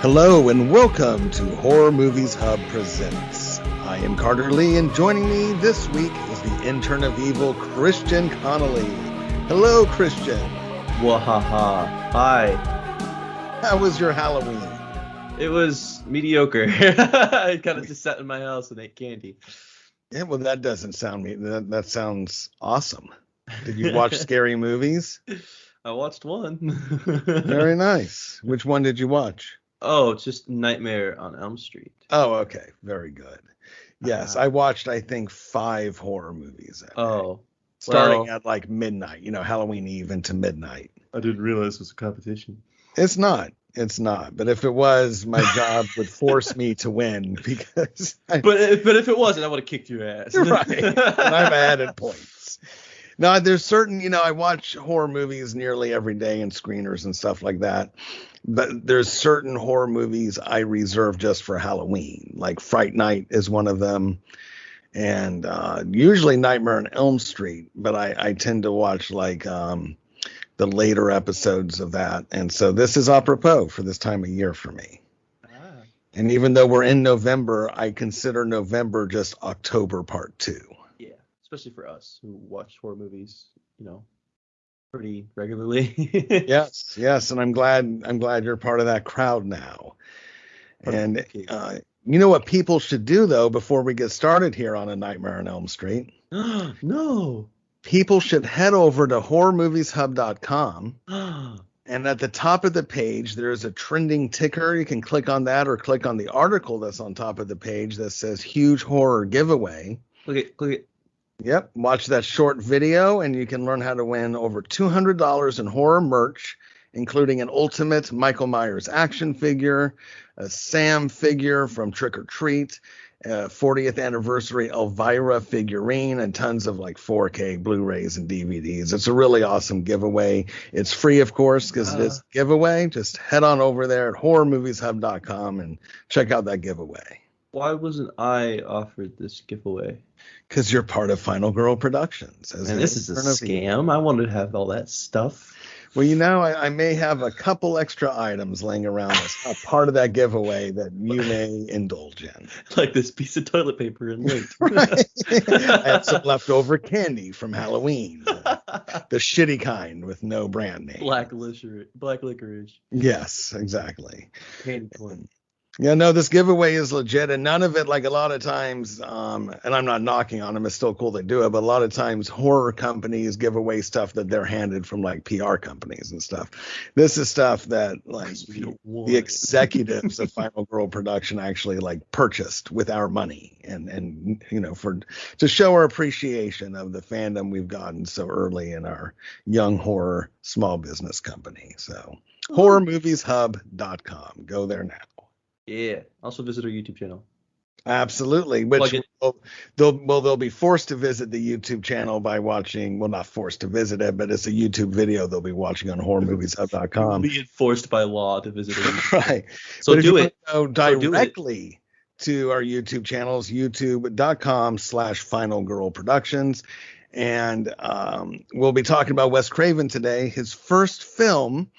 Hello and welcome to Horror Movies Hub Presents. I am Carter Lee, and joining me this week is the Intern of Evil, Christian Conley. Hello, Christian. Wahaha. Hi. How was your Halloween? It was mediocre. I kind of just sat in my house and ate candy. Yeah, well, that doesn't sound me. That sounds awesome. Did you watch scary movies? I watched one. Very nice. Which one did you watch? Oh, it's just Nightmare on Elm Street. Oh, okay. Very good. Yes, I watched, I think, 5 horror movies that day. Starting at like midnight, Halloween Eve into midnight. I didn't realize it was a competition. It's not. But if it was, my job would force me to win because. But if it wasn't, I would have kicked your ass. Right. And I've added points. Now, there's certain, I watch horror movies nearly every day in screeners and stuff like that. But there's certain horror movies I reserve just for Halloween. Like Fright Night is one of them. And usually Nightmare on Elm Street. But I tend to watch like the later episodes of that. And so this is apropos for this time of year for me. And even though we're in November, I consider November just October part 2. Yeah, especially for us who watch horror movies, pretty regularly. Yes, and I'm glad you're part of that crowd now. And you know what people should do though before we get started here on A Nightmare on Elm Street? No. People should head over to horrormovieshub.com. And at the top of the page, there's a trending ticker. You can click on that or click on the article that's on top of the page that says Huge Horror Giveaway. Click it. Yep. Watch that short video and you can learn how to win over $200 in horror merch, including an ultimate Michael Myers action figure, a Sam figure from Trick or Treat, a 40th anniversary Elvira figurine, and tons of like 4K Blu-rays and DVDs. It's a really awesome giveaway. It's free, of course, because it is a giveaway. Just head on over there at horrormovieshub.com and check out that giveaway. Why wasn't I offered this giveaway? Because you're part of Final Girl Productions. And this is a scam. I wanted to have all that stuff. Well, I may have a couple extra items laying around as a part of that giveaway that you may indulge in. Like this piece of toilet paper and lint. Right. I had some leftover candy from Halloween. The shitty kind with no brand name. Black licorice. Yes, exactly. Candy corn. Yeah, no, this giveaway is legit, and none of it, like a lot of times, and I'm not knocking on them, it's still cool they do it, but a lot of times horror companies give away stuff that they're handed from like PR companies and stuff. This is stuff that like the executives of Final Girl Production actually like purchased with our money and to show our appreciation of the fandom we've gotten so early in our young horror small business company. So horrormovieshub.com. Go there now. Yeah. Also visit our YouTube channel. Absolutely. Which they'll be forced to visit the YouTube channel by watching. Well, not forced to visit it, but it's a YouTube video they'll be watching on horrormovieshub.com. Being forced by law to visit it. Right. So but do if it. You go directly to our YouTube channels, youtube.com/Final Girl Productions. And we'll be talking about Wes Craven today. His first film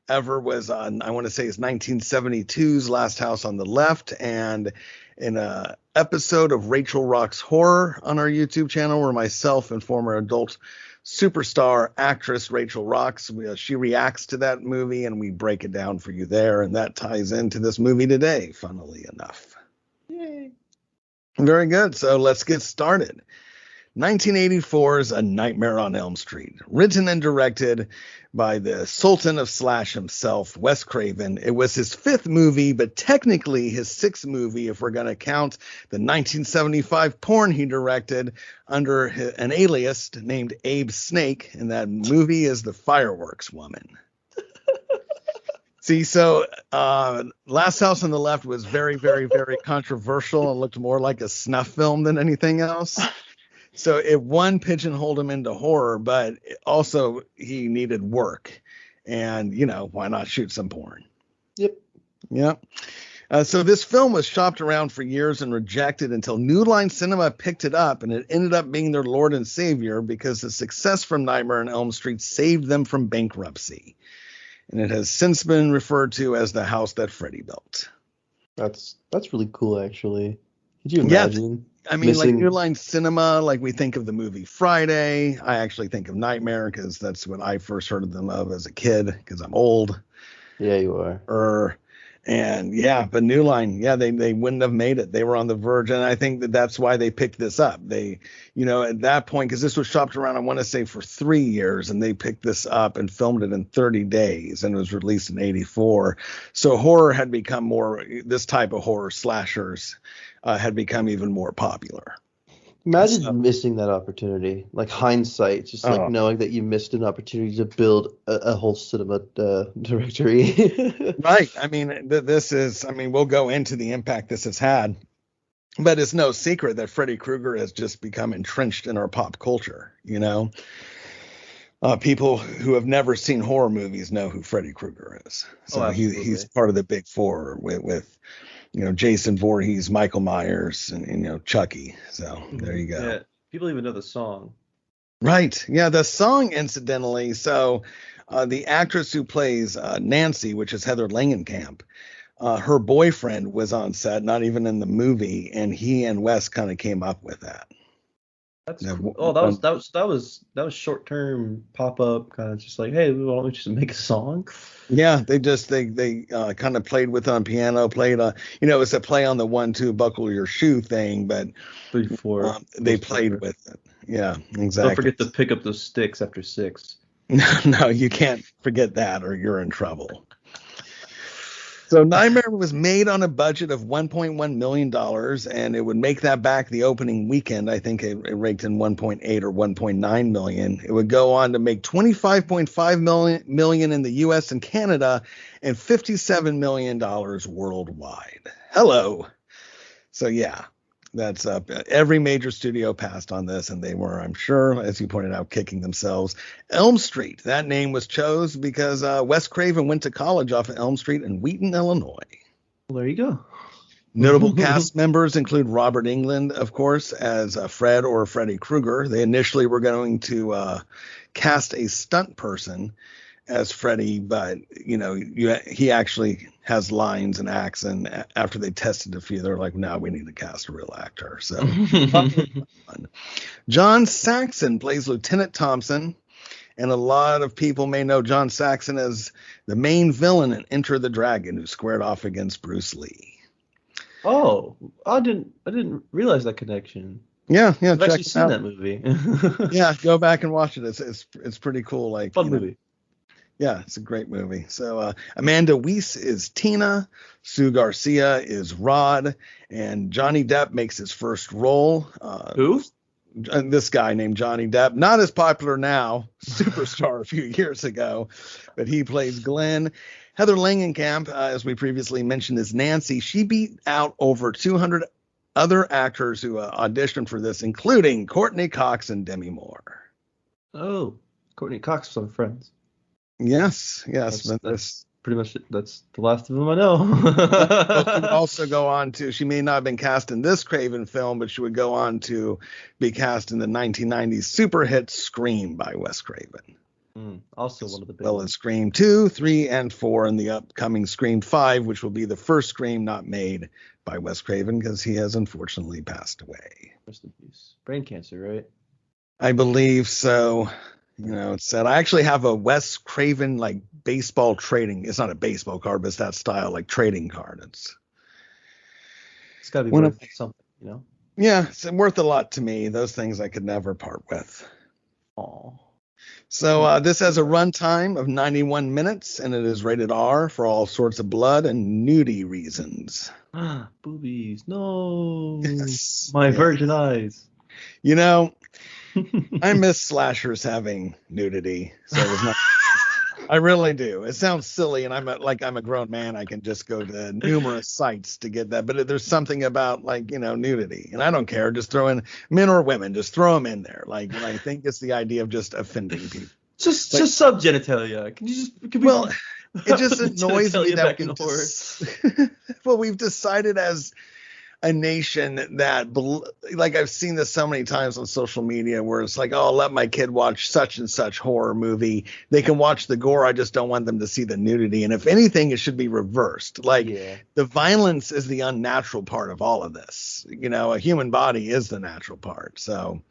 ever was on, I want to say, it's 1972's Last House on the Left, and in a episode of Rachel Rocks Horror on our YouTube channel, where myself and former adult superstar actress Rachel Rocks, she reacts to that movie, and we break it down for you there, and that ties into this movie today, funnily enough. Yay! Very good. So let's get started. 1984's A Nightmare on Elm Street, written and directed by the Sultan of Slash himself, Wes Craven. It was his 5th movie, but technically his 6th movie if we're going to count the 1975 porn he directed under an alias named Abe Snake, and that movie is The Fireworks Woman. See, so Last House on the Left was very, very, very controversial and looked more like a snuff film than anything else. So it pigeonholed him into horror, but also he needed work. And, why not shoot some porn? Yep. Yep. So this film was shopped around for years and rejected until New Line Cinema picked it up, and it ended up being their Lord and Savior because the success from Nightmare on Elm Street saved them from bankruptcy. and it has since been referred to as the house that Freddy built. That's really cool, actually. Could you Yeah, imagine? I mean, like missing? New Line Cinema, like we think of the movie Friday. I actually think of Nightmare because that's what I first heard of them of as a kid because I'm old. Yeah, you are. And yeah, but New Line, yeah, they wouldn't have made it. They were on the verge, and I think that's why they picked this up. They, at that point, because this was shopped around, I want to say for 3 years, and they picked this up and filmed it in 30 days, and it was released in '84. So horror had become more. This type of horror slashers had become even more popular. Imagine missing that opportunity. Like hindsight, just like knowing that you missed an opportunity to build a whole cinema directory. Right. I mean, we'll go into the impact this has had, but it's no secret that Freddy Krueger has just become entrenched in our pop culture. People who have never seen horror movies know who Freddy Krueger is. So he's part of the big four with Jason Voorhees, Michael Myers, and Chucky. So there you go. Yeah, people even know the song. Right. Yeah, the song, incidentally. So the actress who plays Nancy, which is Heather Langenkamp, her boyfriend was on set, not even in the movie, and he and Wes kind of came up with that. That's cool. Oh, that was short-term pop-up, kind of just like, hey, why don't we just make a song? Yeah, they kind of played with on piano, it's a play on the 1-2 buckle your shoe thing, but before they played with it. Yeah, exactly. Don't forget to pick up those sticks after 6. No, you can't forget that or you're in trouble. So Nightmare was made on a budget of $1.1 million, and it would make that back the opening weekend. I think it raked in 1.8 or 1.9 million. It would go on to make 25.5 million in the U.S. and Canada, and $57 million worldwide. Hello. So yeah, that's up. Every major studio passed on this, and they were, I'm sure, as you pointed out, kicking themselves. Elm Street, that name was chose because Wes Craven went to college off of Elm Street in Wheaton, Illinois. Well, there you go. Notable cast members include Robert Englund, of course, as Fred or Freddy Krueger. They initially were going to cast a stunt person as Freddy, but he actually has lines and acts, and after they tested a few, they're like, no, we need to cast a real actor. So John Saxon plays Lieutenant Thompson, and a lot of people may know John Saxon as the main villain in Enter the Dragon, who squared off against Bruce Lee. Oh, I didn't realize that connection. Yeah, I've actually seen that movie. Yeah, go back and watch it. It's pretty cool. Like, fun movie. Yeah, it's a great movie. So Amanda Weiss is Tina, Sue Garcia is Rod, and Johnny Depp makes his first role. Who? This guy named Johnny Depp, not as popular now, superstar a few years ago, but he plays Glenn. Heather Langenkamp, as we previously mentioned, is Nancy. She beat out over 200 other actors who auditioned for this, including Courtney Cox and Demi Moore. Oh, Courtney Cox was on Friends. Yes. That's pretty much it. That's the last of them I know. She would also go on to, she may not have been cast in this Craven film, but she would go on to be cast in the 1990s super hit Scream by Wes Craven. Also one of the big ones. Well as Scream 2, 3, and 4, and the upcoming Scream 5, which will be the first Scream not made by Wes Craven because he has unfortunately passed away. Rest in peace. Brain cancer, right? I believe so. It's said I actually have a Wes Craven like baseball trading. It's not a baseball card, but it's that style like trading card. It's got to be worth something, Yeah, it's worth a lot to me. Those things I could never part with. Oh. So this has a runtime of 91 minutes, and it is rated R for all sorts of blood and nudity reasons. Boobies, no. Yes. My virgin eyes. I miss slashers having nudity, so it's not. I really do. It sounds silly, and I'm a grown man. I can just go to numerous sites to get that, but there's something about nudity, and I don't care. Just throw in men or women, just throw them in there. Like, I think it's the idea of just offending people. Just subgenitalia. It just annoys me that we've decided as a nation that, like, I've seen this so many times on social media where it's like, oh, I'll let my kid watch such and such horror movie. They can watch the gore. I just don't want them to see the nudity. And if anything, it should be reversed. Like, the violence is the unnatural part of all of this. You know, a human body is the natural part. So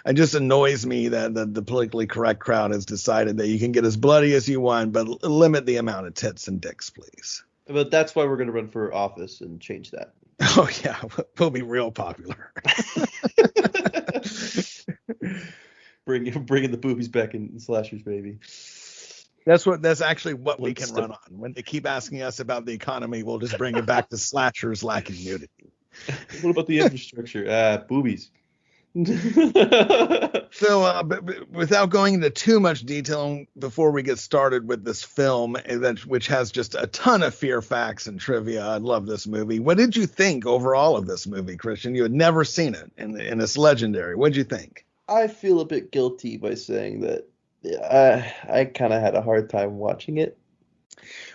it just annoys me that the politically correct crowd has decided that you can get as bloody as you want, but limit the amount of tits and dicks, please. But that's why we're going to run for office and change that. Oh, yeah. We'll be real popular. Bringing the boobies back in slashers, baby. That's actually what we can run on. When they keep asking us about the economy, we'll just bring it back to slashers lacking nudity. What about the infrastructure? Boobies. So, but without going into too much detail before we get started with this film, which has just a ton of fear facts and trivia, I love this movie. What did you think overall of this movie, Christian? You had never seen it, and it's legendary. What did you think? I feel a bit guilty by saying that I kind of had a hard time watching it.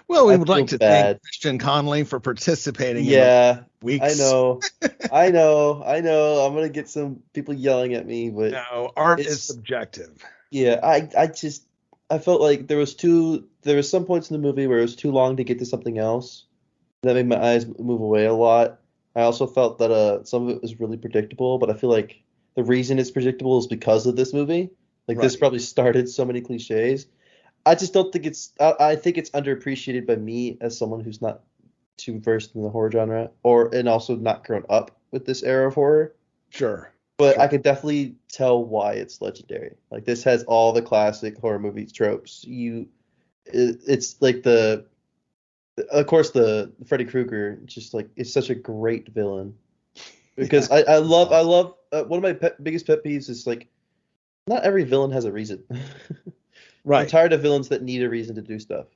Well, we would like to thank Christian Conley for participating. Yeah, weeks. I know. I'm gonna get some people yelling at me, but no, art is subjective. Yeah, I felt like there was some points in the movie where it was too long to get to something else. That made my eyes move away a lot. I also felt that some of it was really predictable, but I feel like the reason it's predictable is because of this movie. Like, this probably started so many cliches. I just don't think I think it's underappreciated by me as someone who's not too versed in the horror genre, and also not grown up with this era of horror. Sure. But I could definitely tell why it's legendary. Like, this has all the classic horror movie tropes. It's like of course the Freddy Krueger, just like, is such a great villain. Because I love one of my biggest pet peeves is, like, not every villain has a reason. Right. I'm tired of villains that need a reason to do stuff.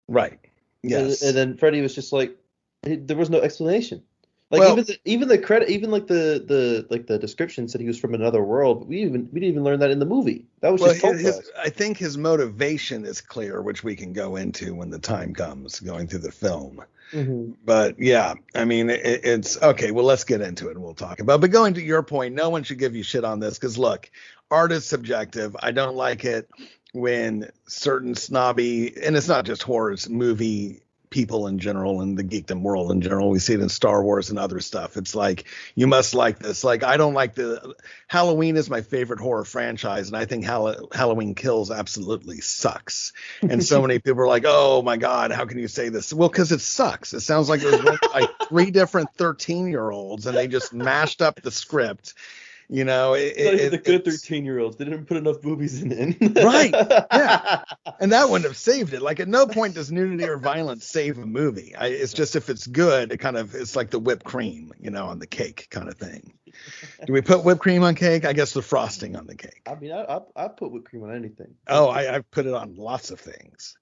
Right. Yes. And then Freddy was just like, there was no explanation. Like, even the credit, even like the description said he was from another world, but we didn't even learn that in the movie. That was just told to us. I think his motivation is clear, which we can go into when the time comes, going through the film. Mm-hmm. But yeah, I mean, it's okay. Well, let's get into it and we'll talk about. But going to your point, no one should give you shit on this because, look, art is subjective. I don't like it when certain snobby, and it's not just horror, it's movie people in general and the geekdom world in general. We see it in Star Wars and other stuff. It's like, you must like this. Like, I don't like Halloween is my favorite horror franchise, and I think Halloween Kills absolutely sucks. And so many people are like, oh my God, how can you say this? Well, because it sucks. It sounds like it was written by 3 different 13-year-olds and they just mashed up the script. You know, the good 13-year-olds. They didn't put enough boobies in. Right. Yeah. And that wouldn't have saved it. Like, at no point does nudity or violence save a movie. It's just, if it's good, it's like the whipped cream, on the cake kind of thing. Do we put whipped cream on cake? I guess the frosting on the cake. I mean, I put whipped cream on anything. Oh, I put it on lots of things.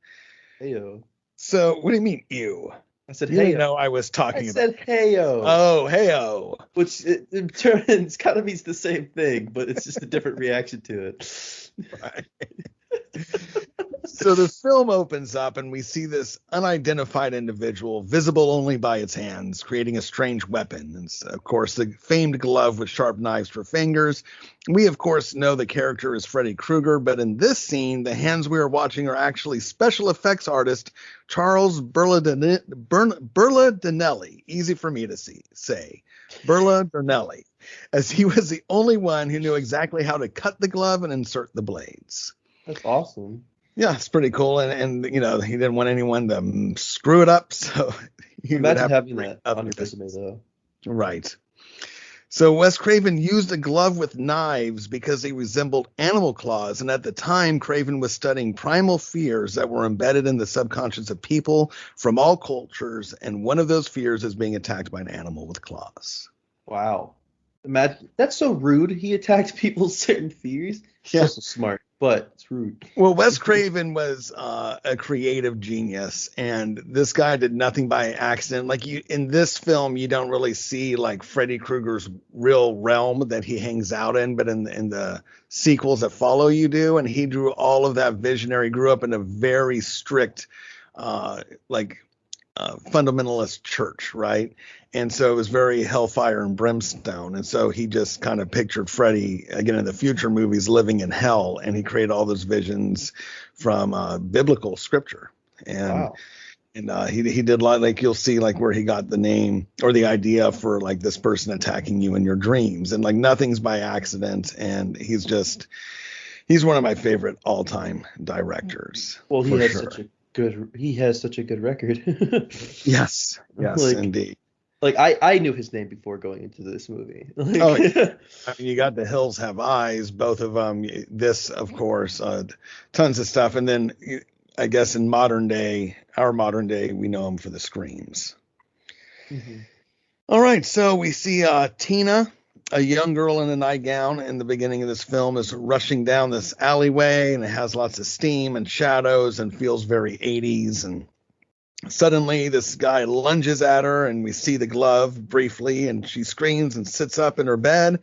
Heyo. So, what do you mean, ew? I said, hey. You know, I was talking about. I said, heyo. Oh, heyo. Which in turns kind of means the same thing, but it's just a different reaction to it. Right. So the film opens up and we see this unidentified individual, visible only by its hands, creating a strange weapon. And of course, the famed glove with sharp knives for fingers. We, of course, know the character is Freddy Krueger, but in this scene, the hands we are watching are actually special effects artist Charles Berladinelli. Easy for me to say. Berladinelli, as he was the only one who knew exactly how to cut the glove and insert the blades. That's awesome. Yeah, it's pretty cool, and he didn't want anyone to screw it up, so imagine having that on your resume, though. Right. So Wes Craven used a glove with knives because they resembled animal claws, and at the time, Craven was studying primal fears that were embedded in the subconscious of people from all cultures, and one of those fears is being attacked by an animal with claws. Wow. Imagine, that's so rude. He attacked people's certain fears. Yeah. So smart, but it's rude. Well, Wes Craven was a creative genius, and this guy did nothing by accident. Like, in this film, you don't really see like Freddy Krueger's real realm that he hangs out in, but in the sequels that follow, you do. And he drew all of that visionary. Grew up in a very strict, fundamentalist church, right? And so it was very hellfire and brimstone. And so he just kind of pictured Freddy again in the future movies living in hell, and he created all those visions from biblical scripture. And Wow. and he did a lot, like you'll see like where he got the name or the idea for like this person attacking you in your dreams, and like nothing's by accident. And he's one of my favorite all-time directors. Well, for sure. he has such a good record. Yes, Like, indeed. like I knew his name before going into this movie. Like, Oh, yeah. I mean, you got The Hills Have Eyes, both of them. This, of course, tons of stuff. And then I guess in our modern day, we know him for the Screams. mhm. All right, so we see Tina, a young girl in a nightgown in the beginning of this film, is rushing down this alleyway, and it has lots of steam and shadows and feels very 80s. And suddenly this guy lunges at her, and we see the glove briefly, and she screams and sits up in her bed,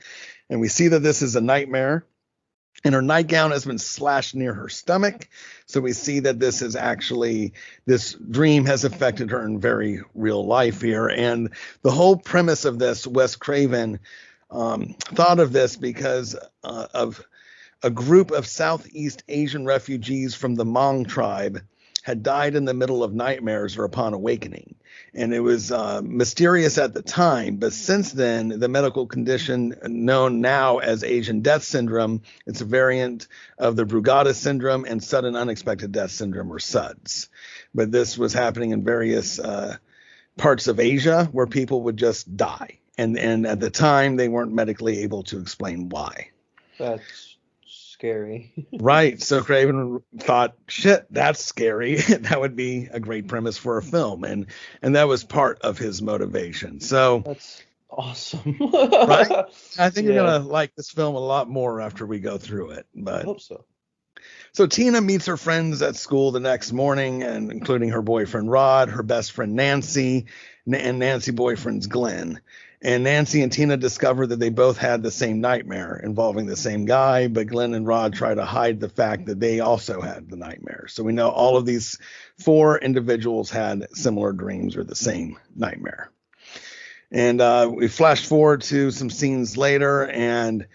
and we see that this is a nightmare. And her nightgown has been slashed near her stomach. So we see that this dream has affected her in very real life here. And the whole premise of this, Wes Craven thought of this because of a group of Southeast Asian refugees from the Hmong tribe had died in the middle of nightmares or upon awakening. And it was mysterious at the time, but since then, the medical condition known now as Asian death syndrome, it's a variant of the Brugada syndrome and sudden unexpected death syndrome, or SUDS. But this was happening in various parts of Asia where people would just die. And at the time, they weren't medically able to explain why. That's scary. Right. So Craven thought, shit, that's scary. That would be a great premise for a film. And that was part of his motivation. So That's awesome. right. I think Yeah. you're going to like this film a lot more after we go through it. I But hope so. so Tina meets her friends at school the next morning, and including her boyfriend Rod, her best friend Nancy, and Nancy's boyfriend's Glenn. And Nancy and Tina discover that they both had the same nightmare involving the same guy, but Glenn and Rod try to hide the fact that they also had the nightmare. So we know all of these 4 individuals had similar dreams or the same nightmare. And we flash forward to some scenes later, and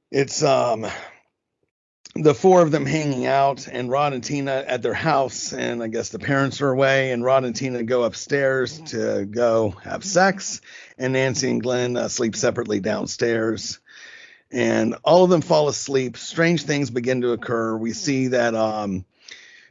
it's the 4 of them hanging out, and Rod and Tina at their house, and I guess the parents are away, and Rod and Tina go upstairs to go have sex, and Nancy and Glenn sleep separately downstairs, and all of them fall asleep. Strange things begin to occur. We see that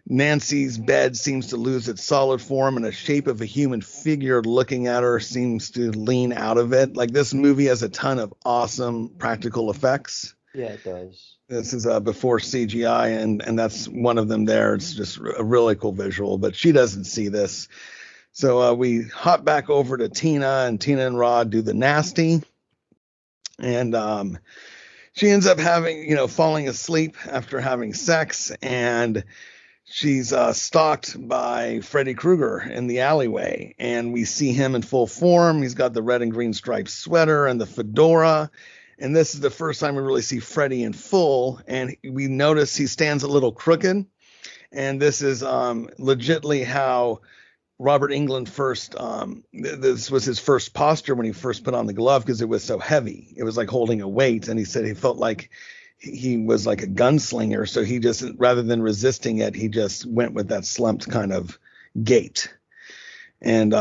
Nancy's bed seems to lose its solid form, and a shape of a human figure looking at her seems to lean out of it. Like, this movie has a ton of awesome practical effects. Yeah, it does. This is before CGI, and that's one of them there. It's just a really cool visual, but she doesn't see this. So we hop back over to Tina, and Tina and Rod do the nasty. And she ends up falling asleep after having sex, and she's stalked by Freddy Krueger in the alleyway. And we see him in full form. He's got the red and green striped sweater and the fedora. And this is the first time we really see Freddy in full, and we notice he stands a little crooked. And this is legitly how Robert Englund first, this was his first posture when he first put on the glove, because it was so heavy. It was like holding a weight, and he said he felt like he was like a gunslinger. So he just, rather than resisting it, he just went with that slumped kind of gait. And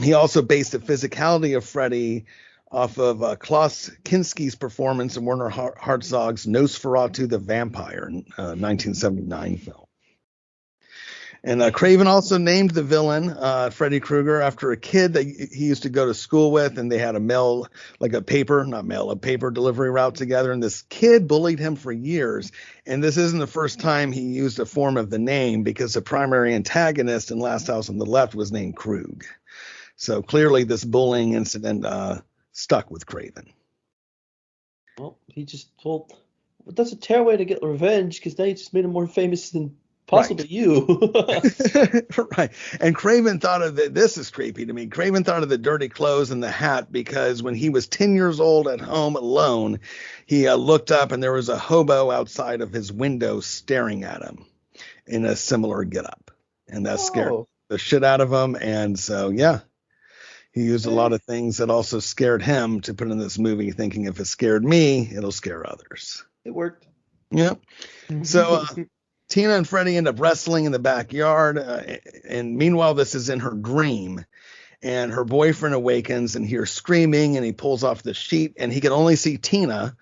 he also based the physicality of Freddy off of Klaus Kinski's performance in Werner Herzog's Nosferatu the Vampire, 1979 film. And Craven also named the villain, Freddy Krueger, after a kid that he used to go to school with, and they had a paper delivery route together. And this kid bullied him for years. And this isn't the first time he used a form of the name, because the primary antagonist in Last House on the Left was named Krug. So clearly this bullying incident stuck with Craven. Well, that's a terrible way to get revenge, because now you just made him more famous than possibly you. Right. And Craven thought of this is creepy to me. Craven thought of the dirty clothes and the hat because when he was 10 years old at home alone, he looked up and there was a hobo outside of his window staring at him in a similar getup. And that scared the shit out of him. And so, yeah, he used a lot of things that also scared him to put in this movie, thinking if it scared me, it'll scare others. It worked. Yeah. So Tina and Freddie end up wrestling in the backyard. And meanwhile, this is in her dream. And her boyfriend awakens and hears screaming, and he pulls off the sheet, and he can only see Tina.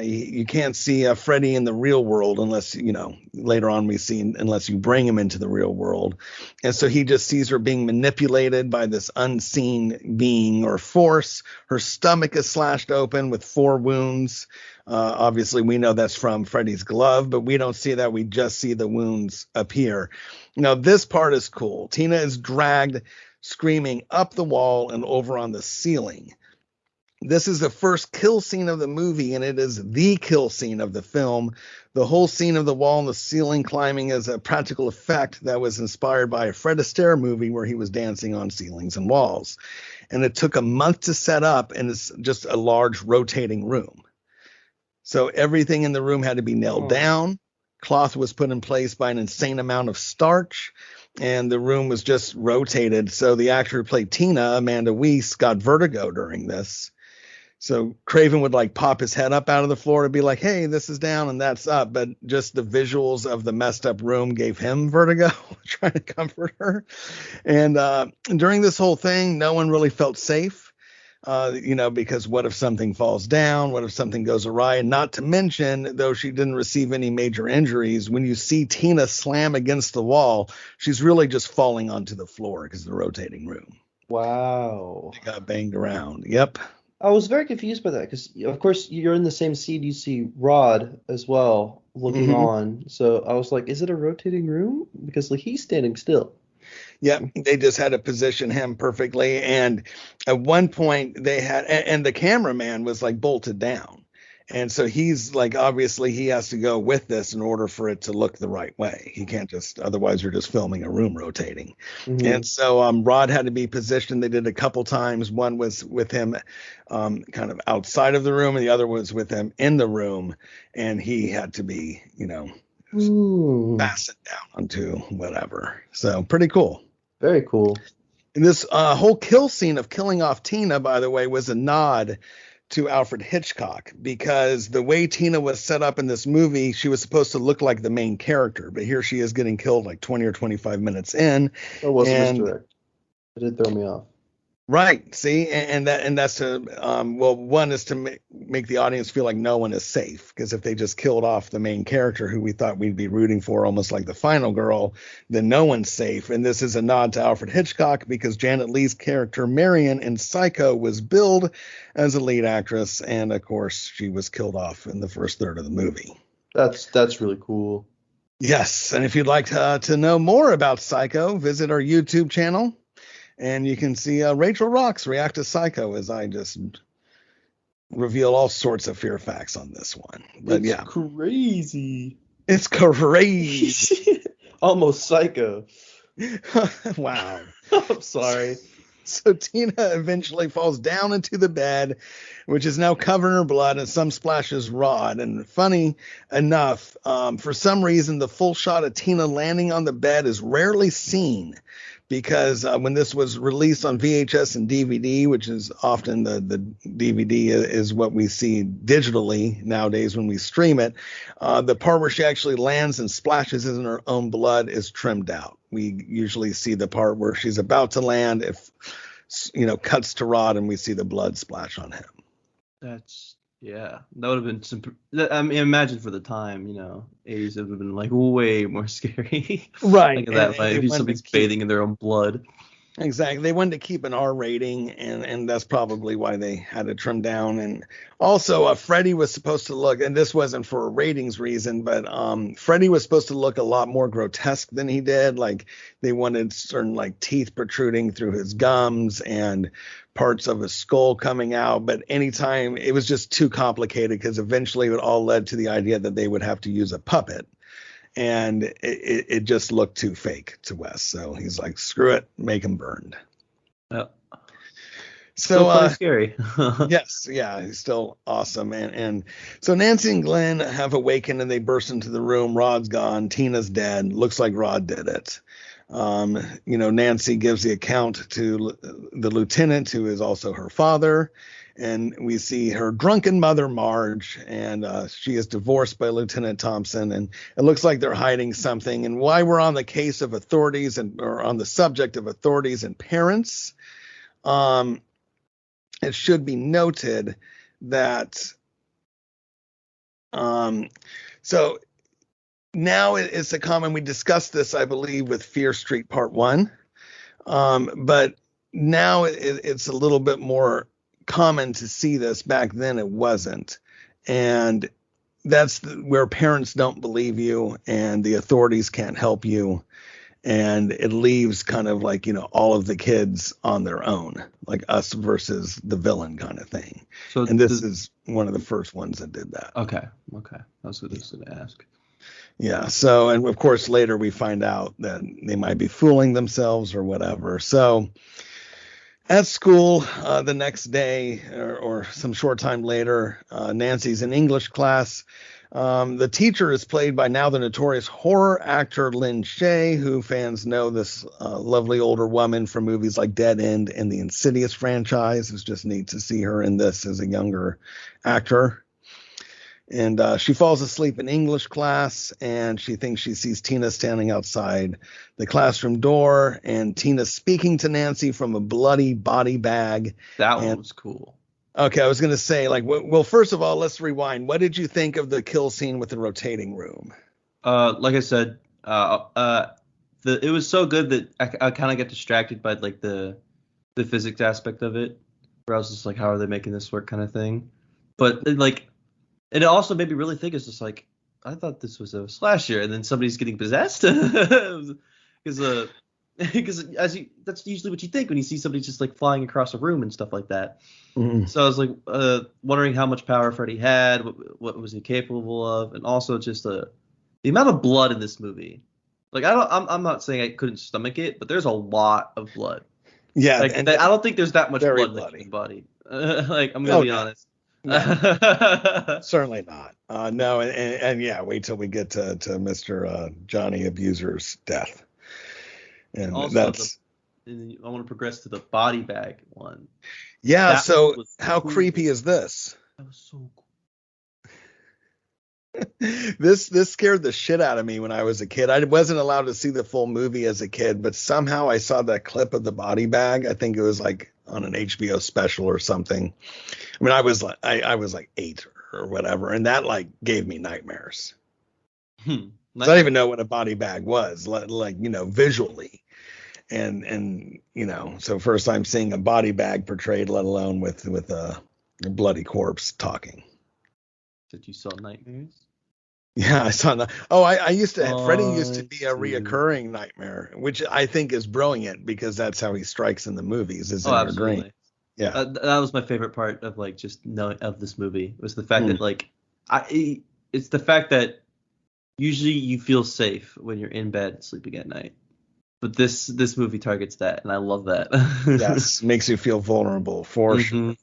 You can't see Freddie in the real world unless, later on we see, unless you bring him into the real world. And so he just sees her being manipulated by this unseen being or force. Her stomach is slashed open with 4 wounds. Obviously, we know that's from Freddie's glove, but we don't see that. We just see the wounds appear. Now, this part is cool. Tina is dragged screaming up the wall and over on the ceiling. This is the first kill scene of the movie, and it is the kill scene of the film. The whole scene of the wall and the ceiling climbing is a practical effect that was inspired by a Fred Astaire movie where he was dancing on ceilings and walls. And it took a month to set up, and it's just a large rotating room. So everything in the room had to be nailed down. Cloth was put in place by an insane amount of starch, and the room was just rotated. So the actor who played Tina, Amanda Weiss, got vertigo during this. So Craven would like pop his head up out of the floor to be like, hey, this is down and that's up. But just the visuals of the messed up room gave him vertigo, trying to comfort her. And during this whole thing, no one really felt safe, because what if something falls down? What if something goes awry? And not to mention, though she didn't receive any major injuries, when you see Tina slam against the wall, she's really just falling onto the floor because of the rotating room. Wow. She got banged around. Yep. I was very confused by that because, of course, you're in the same scene. You see Rod as well looking on. So I was like, is it a rotating room? Because he's standing still. Yeah, they just had to position him perfectly. And at one point they had, and the cameraman was like bolted down. And so he's like, obviously he has to go with this in order for it to look the right way. He can't just, otherwise you're just filming a room rotating. And so Rod had to be positioned. They did a couple times. One was with him kind of outside of the room, and the other was with him in the room. And he had to be, fastened down onto whatever. So pretty cool. Very cool. And this whole kill scene of killing off Tina, by the way, was a nod to Alfred Hitchcock, because the way Tina was set up in this movie, she was supposed to look like the main character, but here she is getting killed like 20 or 25 minutes in. It wasn't misdirect. It did throw me off. Right. See, and that's to one is to make the audience feel like no one is safe, because if they just killed off the main character who we thought we'd be rooting for, almost like the final girl, then no one's safe. And this is a nod to Alfred Hitchcock, because Janet Leigh's character Marion in Psycho was billed as a lead actress, and of course she was killed off in the first third of the movie. That's really cool. Yes, and if you'd like to know more about Psycho, visit our YouTube channel. And you can see Rachel Rocks react to Psycho as I just reveal all sorts of fear facts on this one. But it's crazy. It's crazy. Almost Psycho. Wow. I'm sorry. So Tina eventually falls down into the bed, which is now covered in her blood, and some splashes Rod. And funny enough, for some reason, the full shot of Tina landing on the bed is rarely seen. Because when this was released on VHS and DVD, which is often the DVD is what we see digitally nowadays when we stream it, the part where she actually lands and splashes in her own blood is trimmed out. We usually see the part where she's about to land, cuts to Rod, and we see the blood splash on him. That would have been some. I mean, imagine for the time, 80s, it would have been like way more scary. Right. Like that, if somebody's bathing in their own blood. Exactly. They wanted to keep an R rating, and that's probably why they had to trim down. And also, Freddy was supposed to look, and this wasn't for a ratings reason, but Freddy was supposed to look a lot more grotesque than he did. Like, they wanted certain teeth protruding through his gums and parts of his skull coming out. But anytime, it was just too complicated, because eventually it all led to the idea that they would have to use a puppet. And it just looked too fake to Wes. So he's like, screw it, make him burned. Yeah. So scary. Yes, yeah, he's still awesome. And so Nancy and Glenn have awakened, and they burst into the room. Rod's gone. Tina's dead. Looks like Rod did it. Nancy gives the account to the lieutenant, who is also her father. And we see her drunken mother, Marge, and she is divorced by Lieutenant Thompson. And it looks like they're hiding something. And while we're on the case of authorities or on the subject of authorities and parents, it should be noted that so now it's a common, we discussed this, I believe, with Fear Street Part 1, but now it's a little bit more common to see this. Back then it wasn't, and that's where parents don't believe you and the authorities can't help you, and it leaves kind of like, all of the kids on their own, like us versus the villain kind of thing. And this is one of the first ones that did that. Okay. I was going to ask. Yeah. So, and of course, later we find out that they might be fooling themselves or whatever. So at school the next day or some short time later, Nancy's in English class. The teacher is played by now the notorious horror actor Lynn Shay, who fans know, this lovely older woman from movies like Dead End and the Insidious franchise. It's just neat to see her in this as a younger actor. And she falls asleep in English class, and she thinks she sees Tina standing outside the classroom door, and Tina speaking to Nancy from a bloody body bag. That one was cool. Okay, I was going to say, well, first of all, let's rewind. What did you think of the kill scene with the rotating room? Like I said, it was so good that I kind of get distracted by the physics aspect of it, where I was just like, how are they making this work kind of thing. But it also made me really think, it's just like, I thought this was a slasher, and then somebody's getting possessed. Because that's usually what you think when you see somebody just flying across a room and stuff like that. Mm-hmm. So I was wondering how much power Freddy had, what was he capable of, and also just the amount of blood in this movie. I'm not saying I couldn't stomach it, but there's a lot of blood. Yeah, I don't think there's that much blood in the human body. I'm gonna be honest. No, certainly not. No, and yeah, wait till we get to Mr. Johnny Abuser's death. And also, I want to progress to the body bag one. Yeah, so how creepy is this? That was so cool. This scared the shit out of me when I was a kid. I wasn't allowed to see the full movie as a kid, but somehow I saw that clip of the body bag. I think it was on an HBO special or something. I mean, I was like 8 or whatever, and that gave me nightmares. I didn't even know what a body bag was, visually. And so first time seeing a body bag portrayed, let alone with a bloody corpse talking. Did you saw nightmares? Yeah, I saw that. Oh, I used to. Freddy used to be a reoccurring nightmare, which I think is brilliant because that's how he strikes in the movies. Is in your dream. Yeah, that was my favorite part of just knowing of this movie, was the fact that it's the fact that usually you feel safe when you're in bed sleeping at night. But this movie targets that, and I love that. Yes, makes you feel vulnerable for sure.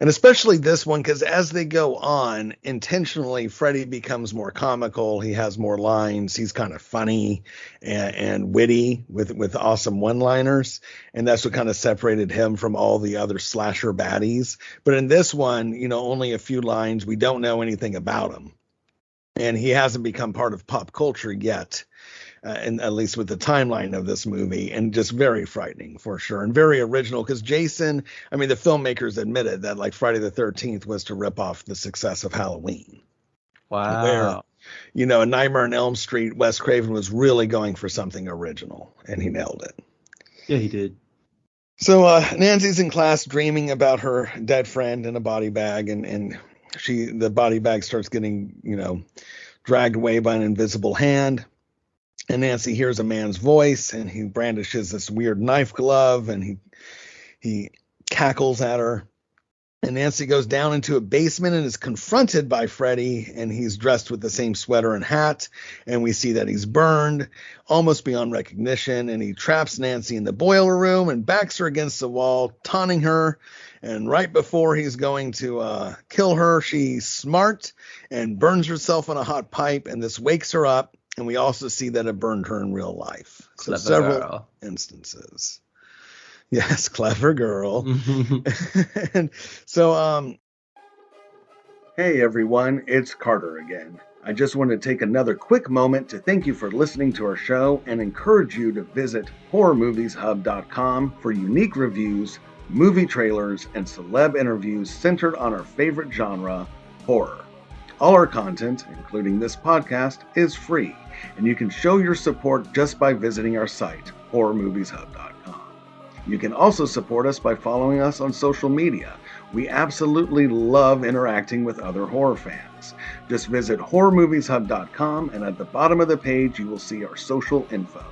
And especially this one, because as they go on, intentionally, Freddy becomes more comical. He has more lines. He's kind of funny and witty with awesome one-liners. And that's what kind of separated him from all the other slasher baddies. But in this one, only a few lines. We don't know anything about him. And he hasn't become part of pop culture yet. And at least with the timeline of this movie, and just very frightening for sure, and very original, because Jason, the filmmakers admitted that Friday the 13th was to rip off the success of Halloween. Wow. Where, A Nightmare on Elm Street, Wes Craven was really going for something original, and he nailed it. Yeah, he did. So Nancy's in class dreaming about her dead friend in a body bag, and the body bag starts getting, dragged away by an invisible hand. And Nancy hears a man's voice, and he brandishes this weird knife glove, and he cackles at her. And Nancy goes down into a basement and is confronted by Freddy, and he's dressed with the same sweater and hat. And we see that he's burned almost beyond recognition, and he traps Nancy in the boiler room and backs her against the wall, taunting her. And right before he's going to kill her, she's smart and burns herself on a hot pipe, and this wakes her up. And we also see that it burned her in real life. So Clever several girl. instances. Yes, clever girl. And so, hey everyone, it's Carter again. I just want to take another quick moment to thank you for listening to our show and encourage you to visit horrormovieshub.com for unique reviews, movie trailers, and celeb interviews centered on our favorite genre, horror. All our content, including this podcast, is free, and you can show your support just by visiting our site, horrormovieshub.com. You can also support us by following us on social media. We absolutely love interacting with other horror fans. Just visit horrormovieshub.com, and at the bottom of the page you will see our social info.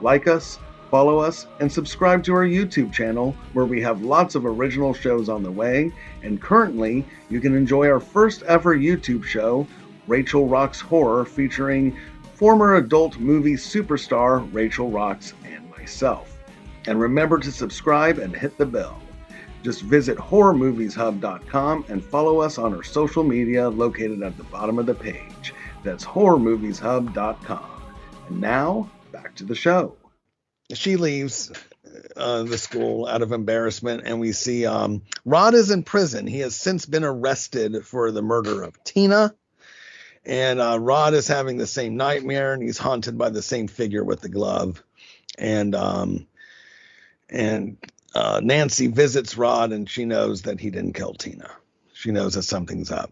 Like us, follow us, and subscribe to our YouTube channel, where we have lots of original shows on the way, and currently you can enjoy our first ever YouTube show, Rachel Rocks Horror, featuring former adult movie superstar Rachel Rocks and myself. And remember to subscribe and hit the bell. Just visit horrormovieshub.com and follow us on our social media located at the bottom of the page. That's horrormovieshub.com. And now, back to the show. She leaves the school out of embarrassment, and we see Rod is in prison. He has since been arrested for the murder of Tina. And Rod is having the same nightmare, and he's haunted by the same figure with the glove. And Nancy visits Rod, and she knows that he didn't kill Tina. She knows that something's up.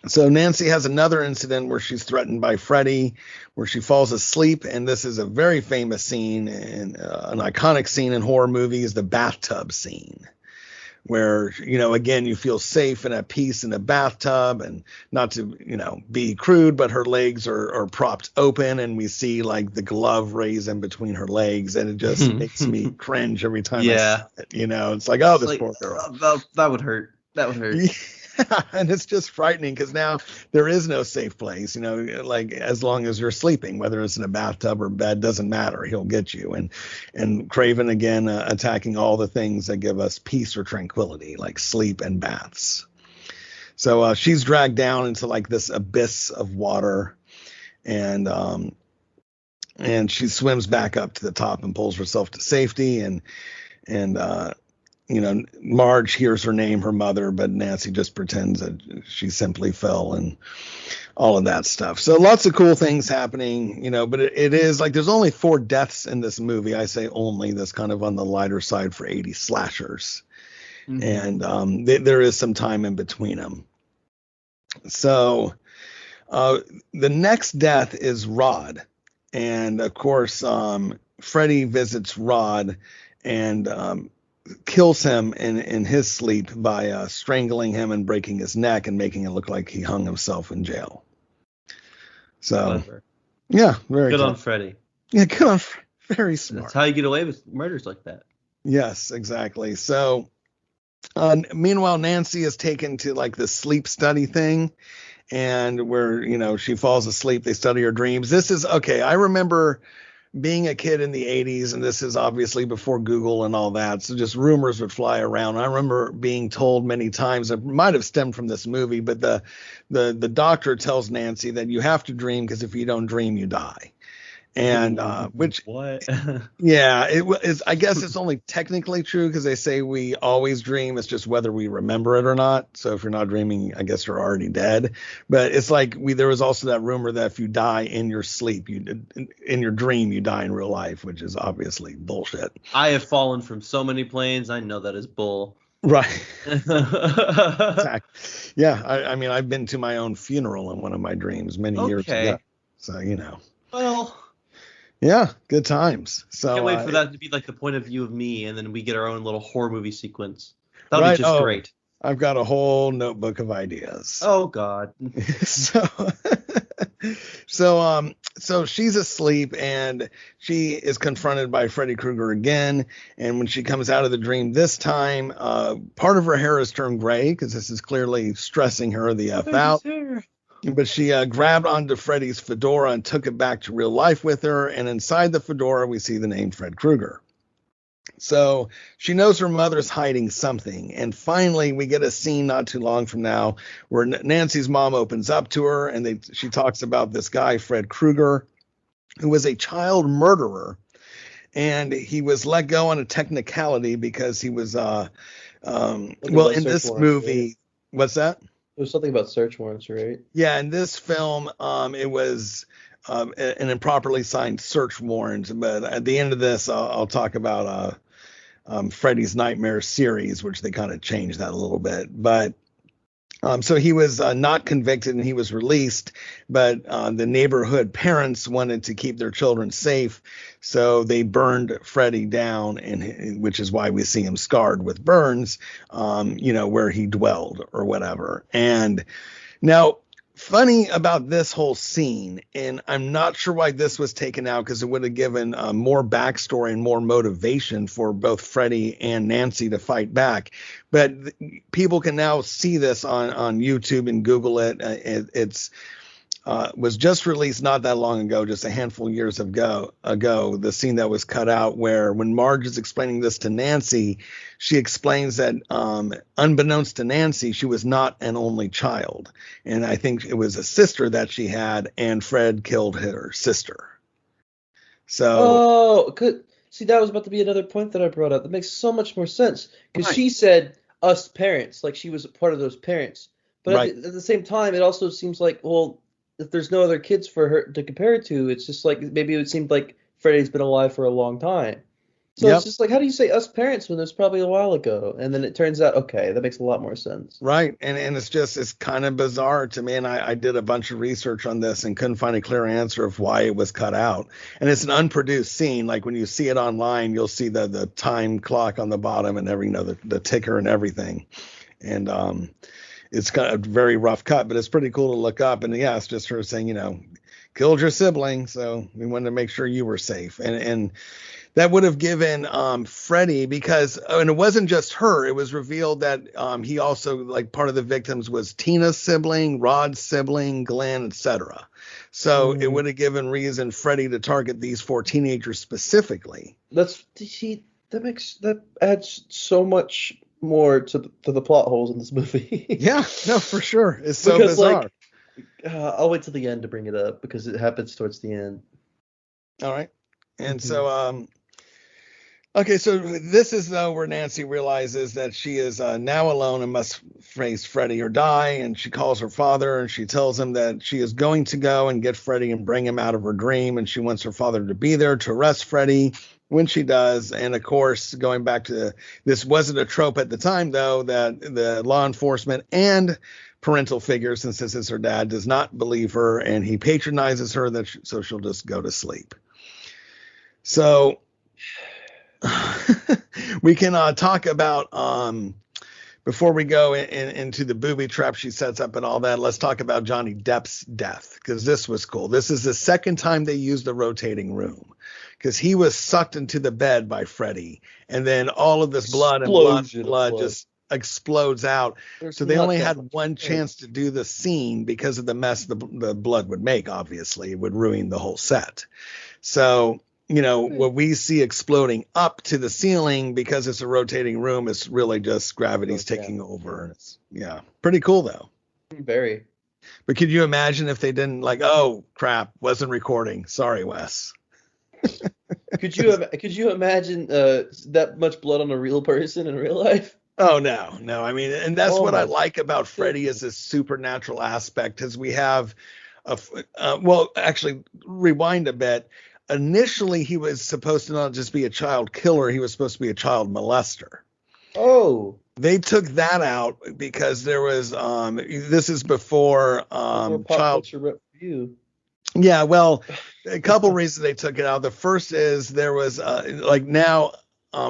So Nancy has another incident where she's threatened by Freddy, where she falls asleep. And this is a very famous scene and an iconic scene in horror movies, the bathtub scene, where, again, you feel safe and at peace in a bathtub, and not to, be crude, but her legs are propped open, and we see like the glove raise in between her legs, and it just makes me cringe every time I see it. It's like, oh, this poor girl. That would hurt. That would hurt. Yeah, and it's just frightening because now there is no safe place, like as long as you're sleeping, whether it's in a bathtub or bed, doesn't matter. He'll get you. And Craven, again, attacking all the things that give us peace or tranquility, like sleep and baths. So she's dragged down into like this abyss of water, and she swims back up to the top and pulls herself to safety. And Marge hears her name, her mother, but Nancy just pretends that she simply fell and all of that stuff. So lots of cool things happening, but it is like there's only 4 deaths in this movie. I say only, that's kind of on the lighter side for 80 slashers. Mm-hmm. And there is some time in between them. So the next death is Rod. And of course, Freddy visits Rod and kills him in his sleep by strangling him and breaking his neck and making it look like he hung himself in jail. So, clever. Yeah, very good on Freddy. Yeah, good on very smart. That's how you get away with murders like that. Yes, exactly. So, meanwhile, Nancy is taken to like the sleep study thing, and where she falls asleep, they study her dreams. This is okay. I remember being a kid in the 80s, and this is obviously before Google and all that, so just rumors would fly around. I remember being told many times, it might have stemmed from this movie, but the doctor tells Nancy that you have to dream, because if you don't dream, you die. And which what? Yeah, it is. I guess it's only technically true because they say we always dream. It's just whether we remember it or not. So if you're not dreaming, I guess you're already dead. But it's like there was also that rumor that if you die in your sleep, in your dream, you die in real life, which is obviously bullshit. I have fallen from so many planes. I know that is bull. Right. Exactly. Yeah. I mean, I've been to my own funeral in one of my dreams many years ago. So, Well. Yeah, good times. So can't wait for that to be like the point of view of me, and then we get our own little horror movie sequence. That would be just great. I've got a whole notebook of ideas. Oh God. So she's asleep, and she is confronted by Freddy Krueger again. And when she comes out of the dream this time, part of her hair has turned gray because this is clearly stressing her the F out. But she grabbed onto Freddy's fedora and took it back to real life with her. And inside the fedora, we see the name Fred Krueger. So she knows her mother's hiding something. And finally, we get a scene not too long from now where Nancy's mom opens up to her, and she talks about this guy, Fred Krueger, who was a child murderer. And he was let go on a technicality because he was, in this movie, right? What's that? There was something about search warrants, right? Yeah, in this film, it was an improperly signed search warrant. But at the end of this, I'll talk about Freddy's Nightmare series, which they kind of changed that a little bit. But so he was not convicted and he was released, but the neighborhood parents wanted to keep their children safe, so they burned Freddy down, and which is why we see him scarred with burns, where he dwelled or whatever. And now, funny about this whole scene, and I'm not sure why this was taken out, because it would have given more backstory and more motivation for both Freddy and Nancy to fight back. But people can now see this on YouTube and Google it. It's was just released not that long ago, just a handful of years ago, the scene that was cut out where when Marge is explaining this to Nancy, she explains that unbeknownst to Nancy, she was not an only child. And I think it was a sister that she had, and Fred killed her sister. So, good. See, that was about to be another point that I brought up. That makes so much more sense. Because she said us parents, like she was a part of those parents. But at the same time, it also seems like, well, if there's no other kids for her to compare it to, it's just like maybe it seemed like Freddy's been alive for a long time. So It's just like, how do you say us parents when it was probably a while ago? And then it turns out, okay, that makes a lot more sense. Right. And it's kind of bizarre to me. And I did a bunch of research on this and couldn't find a clear answer of why it was cut out. And it's an unproduced scene. Like when you see it online, you'll see the time clock on the bottom and the ticker and everything. And it's kind of a very rough cut, but it's pretty cool to look up. And yeah, it's just her saying, killed your sibling, so we wanted to make sure you were safe. And that would have given Freddy, because, and it wasn't just her, it was revealed that he also, like, part of the victims was Tina's sibling, Rod's sibling, Glenn, etc. So it would have given reason Freddy to target these 4 teenagers specifically. That adds so much more to the plot holes in this movie. Yeah, no, for sure. It's so bizarre. I'll wait till the end to bring it up because it happens towards the end. All right. And so, okay, so this is though where Nancy realizes that she is now alone and must face Freddy or die. And she calls her father and she tells him that she is going to go and get Freddy and bring him out of her dream. And she wants her father to be there to arrest Freddy when she does. And of course, going back to this wasn't a trope at the time, though, that the law enforcement and parental figure, since this is her dad, does not believe her, and he patronizes her so she'll just go to sleep. So we can talk about before we go into the booby trap she sets up and all that. Let's talk about Johnny Depp's death, because this was cool. This is the second time they used the rotating room, because he was sucked into the bed by Freddy, and then all of this blood just explodes out. So they only had one chance to do the scene because of the mess the blood would make. Obviously, it would ruin the whole set. So, what we see exploding up to the ceiling, because it's a rotating room, is really just gravity's taking over. And it's, pretty cool though. Very. But could you imagine if they didn't, like, oh crap, wasn't recording. Sorry, Wes. Could you imagine that much blood on a real person in real life? Oh, no. I mean, and that's what I like about Freddy, is this supernatural aspect, because we have actually rewind a bit. Initially, he was supposed to not just be a child killer. He was supposed to be a child molester. Oh. They took that out because there was, this is before child review. Yeah, well, a couple reasons they took it out. The first is there was now,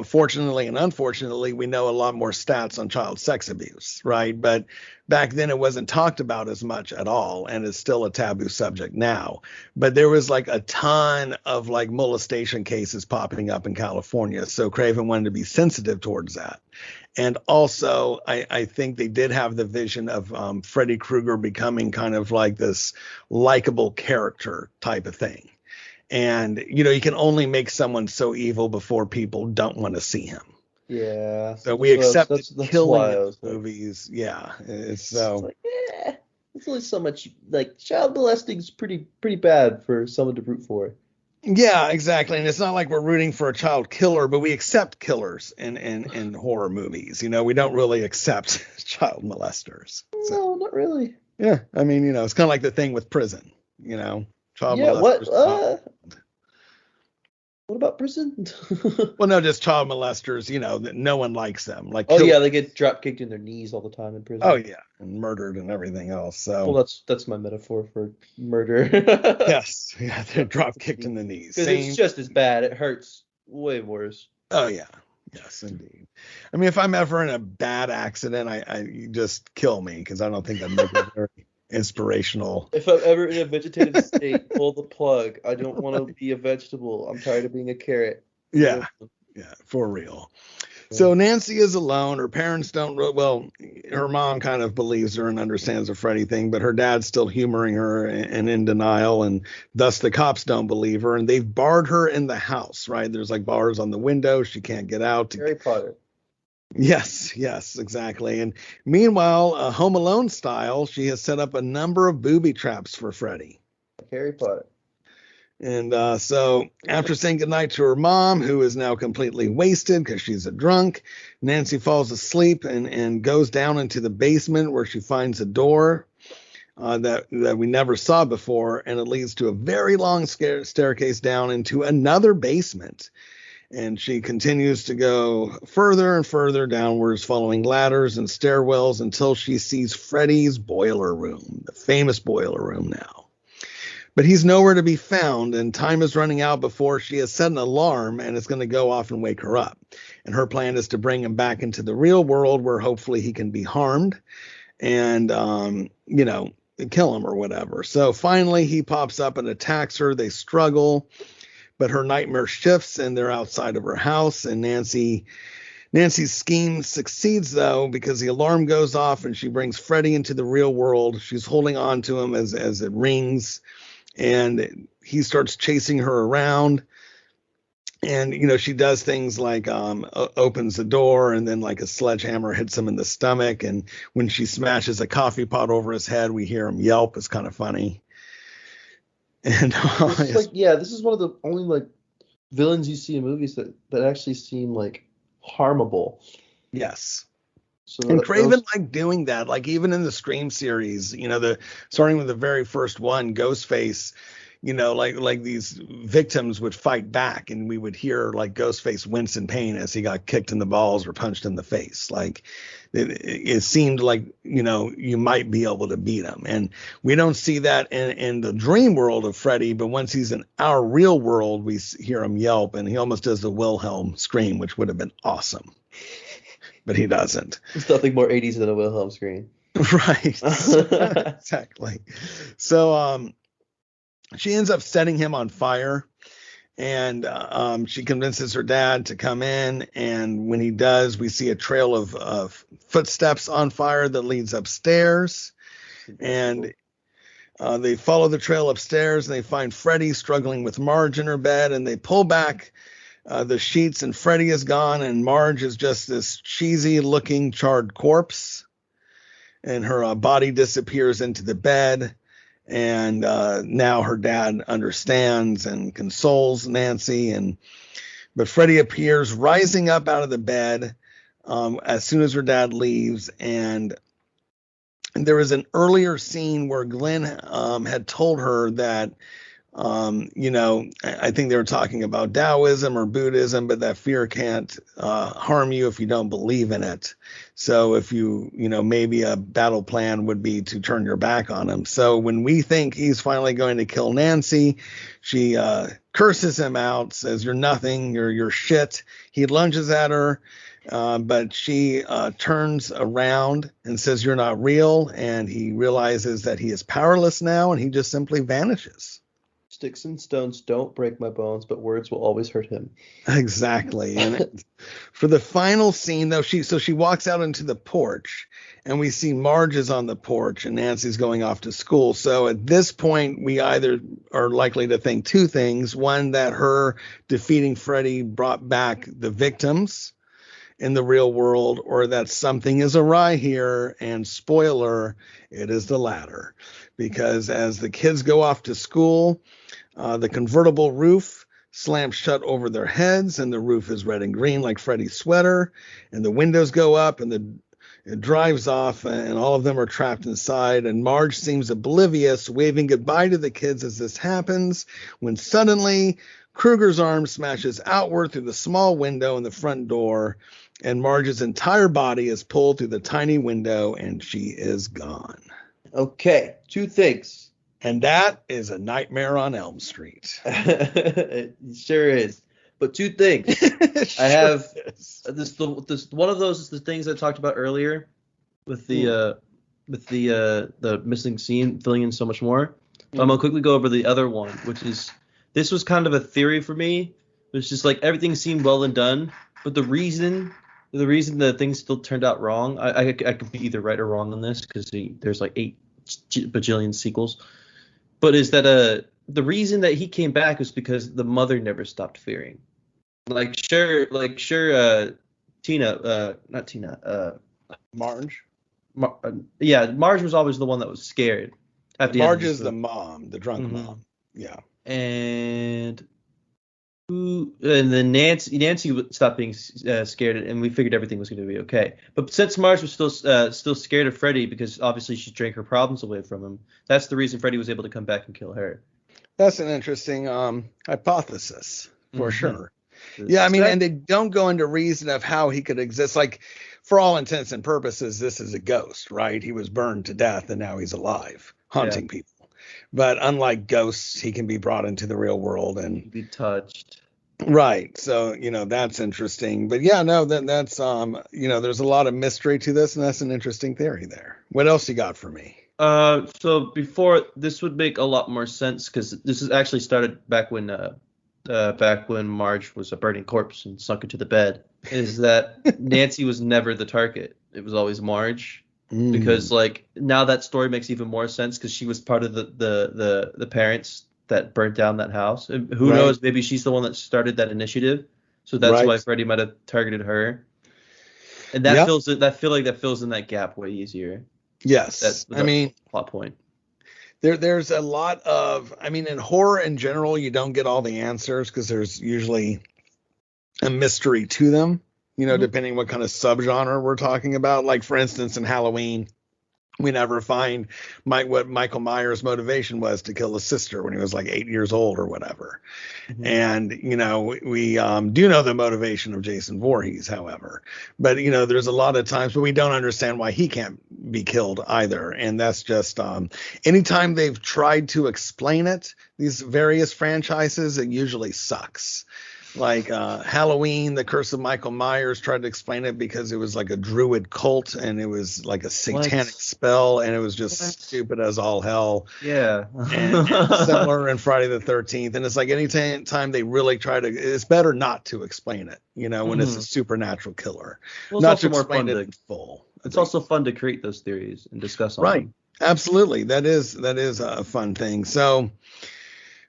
fortunately and unfortunately, we know a lot more stats on child sex abuse, right? But back then it wasn't talked about as much at all, and it's still a taboo subject now. But there was like a ton of like molestation cases popping up in California, so Craven wanted to be sensitive towards that. And also, I think they did have the vision of Freddy Krueger becoming kind of like this likable character type of thing. And, you can only make someone so evil before people don't want to see him. Yeah. So we accept that's killing why I in was like, movies. Yeah. It's it's like, it's only so much. Like, child molesting is pretty bad for someone to root for. Yeah, exactly. And it's not like we're rooting for a child killer, but we accept killers in horror movies. We don't really accept child molesters. So, No, not really. yeah, I mean, it's kind of like the thing with prison, child Yeah, molesters. What about prison? Well, no, just child molesters, that no one likes them. Like, oh yeah, they get drop kicked in their knees all the time in prison. oh yeah, and murdered and everything else. So well, that's my metaphor for murder. yes, yeah, they're drop kicked in the knees. Because it's just as bad. It hurts way worse. Oh yeah, yes indeed. I mean, if I'm ever in a bad accident, you just kill me because I don't think that makes it very inspirational. If I'm ever in a vegetative state, pull the plug. I don't want to be a vegetable. I'm tired of being a carrot. Yeah, for real. So Nancy is alone. Her parents don't. Well, her mom kind of believes her and understands the Freddy thing, but her dad's still humoring her and in denial, and thus the cops don't believe her. And they've barred her in the house. Right? There's like bars on the window. She can't get out. Harry Potter. Yes, exactly. And meanwhile, Home Alone style, she has set up a number of booby traps for Freddy. Harry Potter. And so after saying goodnight to her mom, who is now completely wasted because she's a drunk, Nancy falls asleep and goes down into the basement where she finds a door that we never saw before. And it leads to a very long staircase down into another basement. And she continues to go further and further downwards, following ladders and stairwells until she sees Freddy's boiler room, the famous boiler room now. But he's nowhere to be found, and time is running out before she has set an alarm, and it's going to go off and wake her up. And her plan is to bring him back into the real world where hopefully he can be harmed and, kill him or whatever. So finally he pops up and attacks her. They struggle. But her nightmare shifts and they're outside of her house. And Nancy's scheme succeeds, though, because the alarm goes off and she brings Freddy into the real world. She's holding on to him as it rings. And he starts chasing her around. And, she does things like opens the door and then like a sledgehammer hits him in the stomach. And when she smashes a coffee pot over his head, we hear him yelp. It's kind of funny. And this is one of the only like villains you see in movies that actually seem like harmable. Yes. And Craven liked doing that, like even in the Scream series, starting with the very first one, Ghostface, like these victims would fight back and we would hear like Ghostface wince in pain as he got kicked in the balls or punched in the face. Like it seemed like, you might be able to beat him. And we don't see that in the dream world of Freddy, but once he's in our real world, we hear him yelp and he almost does the Wilhelm scream, which would have been awesome. But he doesn't. There's nothing more 80s than a Wilhelm scream. Right. Exactly. So she ends up setting him on fire. And she convinces her dad to come in. And when he does, we see a trail of footsteps on fire that leads upstairs. And they follow the trail upstairs and they find Freddy struggling with Marge in her bed. And they pull back the sheets and Freddy is gone. And Marge is just this cheesy looking charred corpse. And her body disappears into the bed. And now her dad understands and consoles Nancy. But Freddy appears rising up out of the bed as soon as her dad leaves. And there was an earlier scene where Glenn had told her that, I think they were talking about Taoism or Buddhism, but that fear can't harm you if you don't believe in it. So if maybe a battle plan would be to turn your back on him. So when we think he's finally going to kill Nancy, she curses him out, says, "You're nothing, you're shit." He lunges at her, but she turns around and says, "You're not real." And he realizes that he is powerless now and he just simply vanishes. Sticks and stones don't break my bones, but words will always hurt him. Exactly. And for the final scene, though, she walks out into the porch, and we see Marge is on the porch, and Nancy's going off to school. So at this point, we either are likely to think two things: one, that her defeating Freddy brought back the victims in the real world, or that something is awry here. And spoiler, it is the latter, because as the kids go off to school, the convertible roof slams shut over their heads, and the roof is red and green like Freddy's sweater, and the windows go up, and it drives off, and all of them are trapped inside, and Marge seems oblivious, waving goodbye to the kids as this happens, when suddenly Kruger's arm smashes outward through the small window in the front door, and Marge's entire body is pulled through the tiny window, and she is gone. Okay, two things. And that is A Nightmare on Elm Street. It sure is. But two things. I have this one of those is the things I talked about earlier with the missing scene filling in so much more. But I'm gonna quickly go over the other one, which is this was kind of a theory for me. It's just like everything seemed well and done, but the reason that things still turned out wrong, I could be either right or wrong on this because there's like 8 bajillion sequels. But is that the reason that he came back was because the mother never stopped fearing. Marge. Marge was always the one that was scared. Marge is the mom, the drunk mom. Yeah. And then Nancy stopped being scared, and we figured everything was going to be okay. But since Marge was still scared of Freddy because obviously she drank her problems away from him, that's the reason Freddy was able to come back and kill her. That's an interesting hypothesis for sure. Yeah, I mean, and they don't go into reason of how he could exist. Like, for all intents and purposes, this is a ghost, right? He was burned to death, and now he's alive, haunting people. But unlike ghosts, he can be brought into the real world and be touched. Right. So, that's interesting. But yeah, no, that's there's a lot of mystery to this, and that's an interesting theory there. What else you got for me? So before this would make a lot more sense because this is actually started back when Marge was a burning corpse and sunk into the bed. Is that Nancy was never the target? It was always Marge. Because now that story makes even more sense because she was part of the parents that burnt down that house. And who knows? Maybe she's the one that started that initiative. So that's why Freddy might have targeted her. And that fills in that gap way easier. Yes, I mean, plot point. There's a lot of, in horror in general, you don't get all the answers because there's usually a mystery to them. Depending what kind of subgenre we're talking about. Like, for instance, in Halloween, we never find what Michael Myers' motivation was to kill his sister when he was like 8 years old or whatever. And, we do know the motivation of Jason Voorhees, however. But, there's a lot of times where we don't understand why he can't be killed either. And that's just anytime they've tried to explain it, these various franchises, it usually sucks. Like Halloween, The Curse of Michael Myers tried to explain it because it was like a druid cult and it was like a satanic spell and it was just stupid as all hell. Yeah. and similar in Friday the 13th. And it's like any time they really try to, it's better not to explain it, when it's a supernatural killer. Well, not to explain it in full. It's also fun to create those theories and discuss them. Right. Absolutely. That is a fun thing. So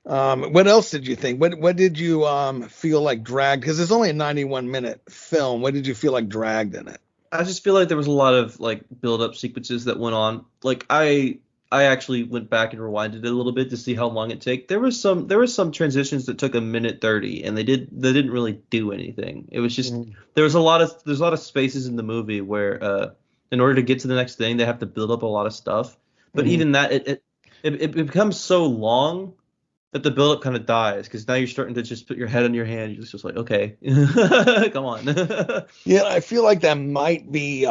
what else did you think? What did you feel like dragged? Because it's only a 91-minute film. What did you feel like dragged in it? I just feel like there was a lot of like build-up sequences that went on. Like I actually went back and rewinded it a little bit to see how long it took. There was some transitions that took 1:30, and they didn't really do anything. It was just there's a lot of spaces in the movie where in order to get to the next thing, they have to build up a lot of stuff. But even that it becomes so long that the buildup kind of dies because now you're starting to just put your head on your hand. You're just like, okay, come on. Yeah, I feel like that might be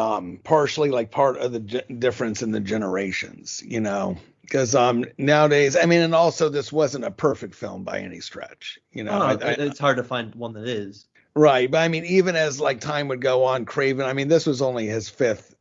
partially like part of the difference in the generations, because nowadays, and also this wasn't a perfect film by any stretch, it's hard to find one that is. Right, but even as like time would go on, Craven, this was only his fifth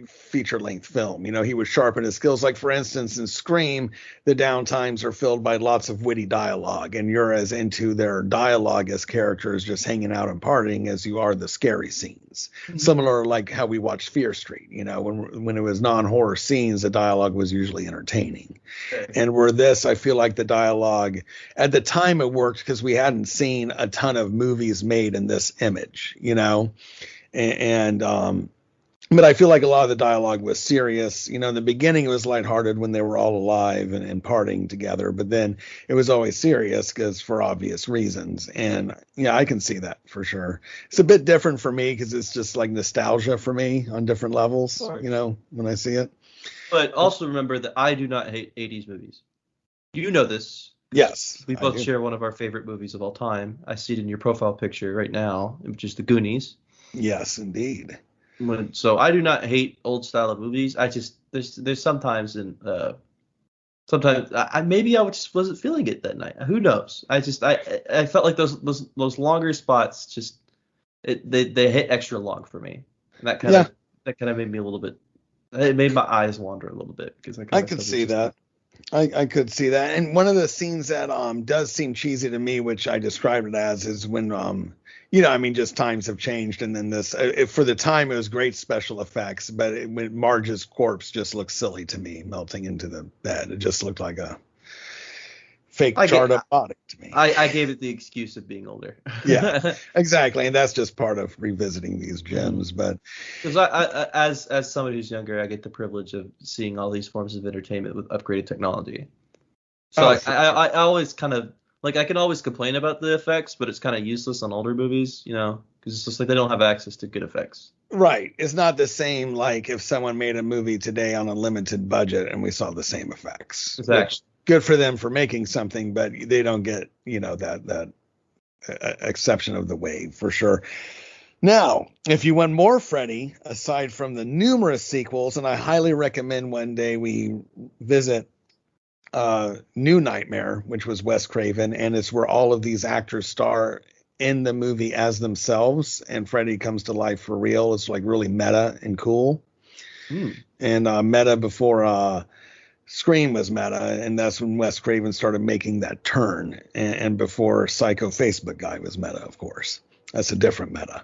feature-length film. He would sharpen his skills. Like, for instance, in Scream, the downtimes are filled by lots of witty dialogue, and you're as into their dialogue as characters just hanging out and partying as you are the scary scenes. Mm-hmm. Similar, like how we watched Fear Street. When it was non-horror scenes, the dialogue was usually entertaining. Okay. And where this, I feel like the dialogue at the time it worked because we hadn't seen a ton of movies made in this image, but I feel like a lot of the dialogue was serious. In the beginning, it was lighthearted when they were all alive and partying together. But then it was always serious because for obvious reasons. And yeah, I can see that for sure. It's a bit different for me because it's just like nostalgia for me on different levels, when I see it. But also remember that I do not hate 80s movies. You know this. Yes. We both share one of our favorite movies of all time. I see it in your profile picture right now, which is The Goonies. Yes, indeed. So I do not hate old style of movies. I just there's sometimes maybe I just wasn't feeling it that night. Who knows? I felt like those longer spots just they hit extra long for me. And that kind of made me a little bit. It made my eyes wander a little bit because I could see that. I could see that. And one of the scenes that does seem cheesy to me, which I described it as, is when just times have changed, and then this for the time it was great special effects, but when Marge's corpse just looked silly to me, melting into the bed. It just looked like a fake charred up body to me. I gave it the excuse of being older. Yeah, exactly, and that's just part of revisiting these gems. But because I as somebody who's younger, I get the privilege of seeing all these forms of entertainment with upgraded technology. So I always kind of. Like, I can always complain about the effects, but it's kind of useless on older movies, because it's just like they don't have access to good effects. Right. It's not the same like if someone made a movie today on a limited budget and we saw the same effects. Exactly. Good for them for making something, but they don't get, that exception of the wave for sure. Now, if you want more Freddy, aside from the numerous sequels, and I highly recommend one day we visit New Nightmare, which was Wes Craven, and it's where all of these actors star in the movie as themselves, and Freddy comes to life for real. It's like really meta and cool. And meta before Scream was meta, and that's when Wes Craven started making that turn, and before Psycho Facebook guy was meta, of course. That's a different meta.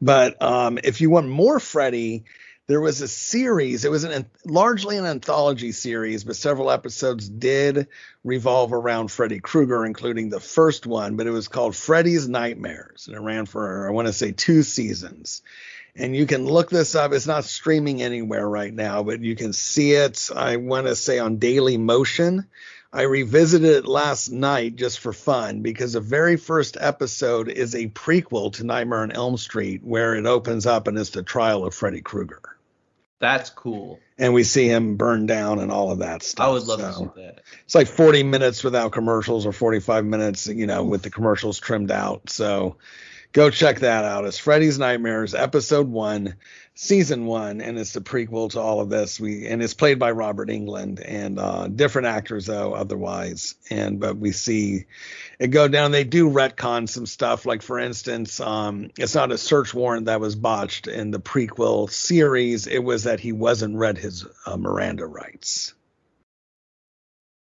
But if you want more Freddy, there was a series. It was largely an anthology series, but several episodes did revolve around Freddy Krueger, including the first one. But it was called Freddy's Nightmares, and it ran for, I want to say, 2 seasons. And you can look this up. It's not streaming anywhere right now, but you can see it, I want to say, on Daily Motion. I revisited it last night just for fun because the very first episode is a prequel to Nightmare on Elm Street, where it opens up and it's the trial of Freddy Krueger. That's cool. And we see him burn down and all of that stuff. I would love to see that. It's like 40 minutes without commercials, or 45 minutes, with the commercials trimmed out. So go check that out. It's Freddy's Nightmares, episode 1, season 1, and it's the prequel to all of this. And it's played by Robert Englund, and different actors though otherwise. But we see it go down. They do retcon some stuff. Like, for instance, it's not a search warrant that was botched in the prequel series. It was that he wasn't read his Miranda rights.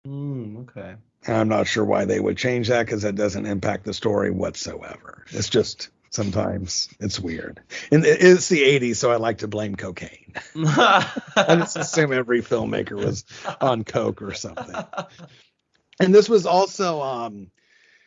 Okay. And I'm not sure why they would change that, because that doesn't impact the story whatsoever. It's just sometimes it's weird. And it's the 80s, so I like to blame cocaine. I just assume every filmmaker was on coke or something. And this was also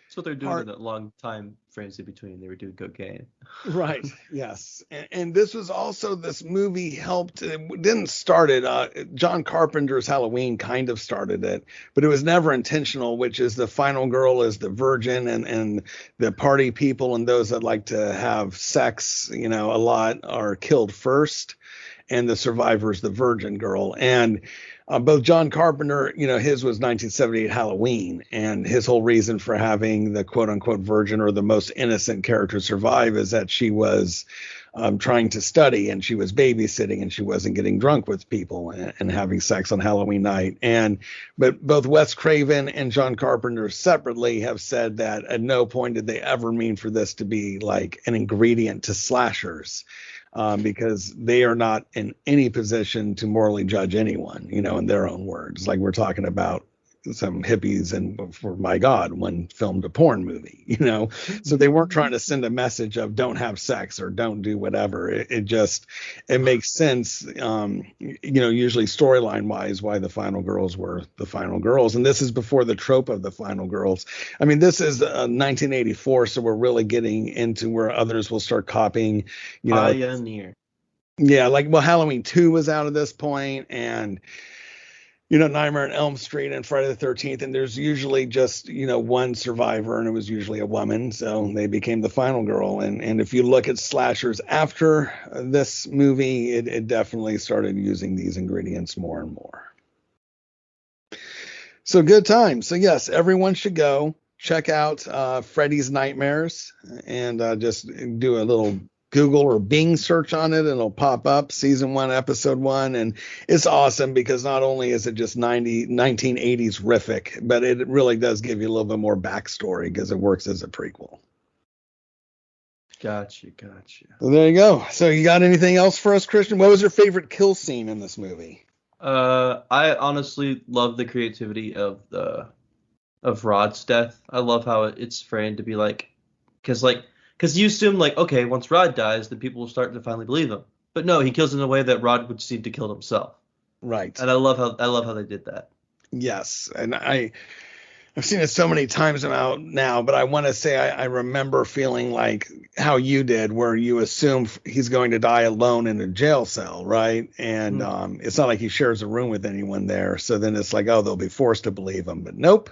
that's what they're doing in that long time frames in between. They were doing cocaine. Right. Yes. And this was also, this movie helped. It didn't start it. John Carpenter's Halloween kind of started it, but it was never intentional, which is the final girl is the virgin, and the party people and those that like to have sex, a lot, are killed first, and the survivor is the virgin girl. And both John Carpenter, his was 1978 Halloween, and his whole reason for having the quote unquote virgin, or the most innocent character, survive is that she was trying to study, and she was babysitting, and she wasn't getting drunk with people and having sex on Halloween night. But both Wes Craven and John Carpenter separately have said that at no point did they ever mean for this to be like an ingredient to slashers. because they are not in any position to morally judge anyone, in their own words. Like we're talking about some hippies and for my God, one filmed a porn movie, so they weren't trying to send a message of don't have sex or don't do whatever. It makes sense, usually storyline wise, why the final girls were the final girls. And this is before the trope of the final girls. I mean, this is 1984. So we're really getting into where others will start copying, Pioneer. Yeah. Like, well, Halloween 2 was out at this point, and Nightmare on Elm Street and Friday the 13th, and there's usually just, one survivor, and it was usually a woman, so they became the final girl. And if you look at slashers after this movie, it definitely started using these ingredients more and more. So good times. So yes, everyone should go check out Freddy's Nightmares, and just do a little Google or Bing search on it, and it'll pop up season 1, episode 1. And it's awesome because not only is it just 1980s rific, but it really does give you a little bit more backstory because it works as a prequel. Gotcha. So there you go. So you got anything else for us, Christian? What was your favorite kill scene in this movie? I honestly love the creativity of Rod's death. I love how it's framed to be like, because you assume, like, okay, once Rod dies, then people will start to finally believe him. But no, he kills in a way that Rod would seem to kill himself. Right. And I love how they did that. Yes, and I've seen it so many times now, but I want to say I remember feeling like how you did, where you assume he's going to die alone in a jail cell, right? And it's not like he shares a room with anyone there. So then it's like, oh, they'll be forced to believe him. But nope.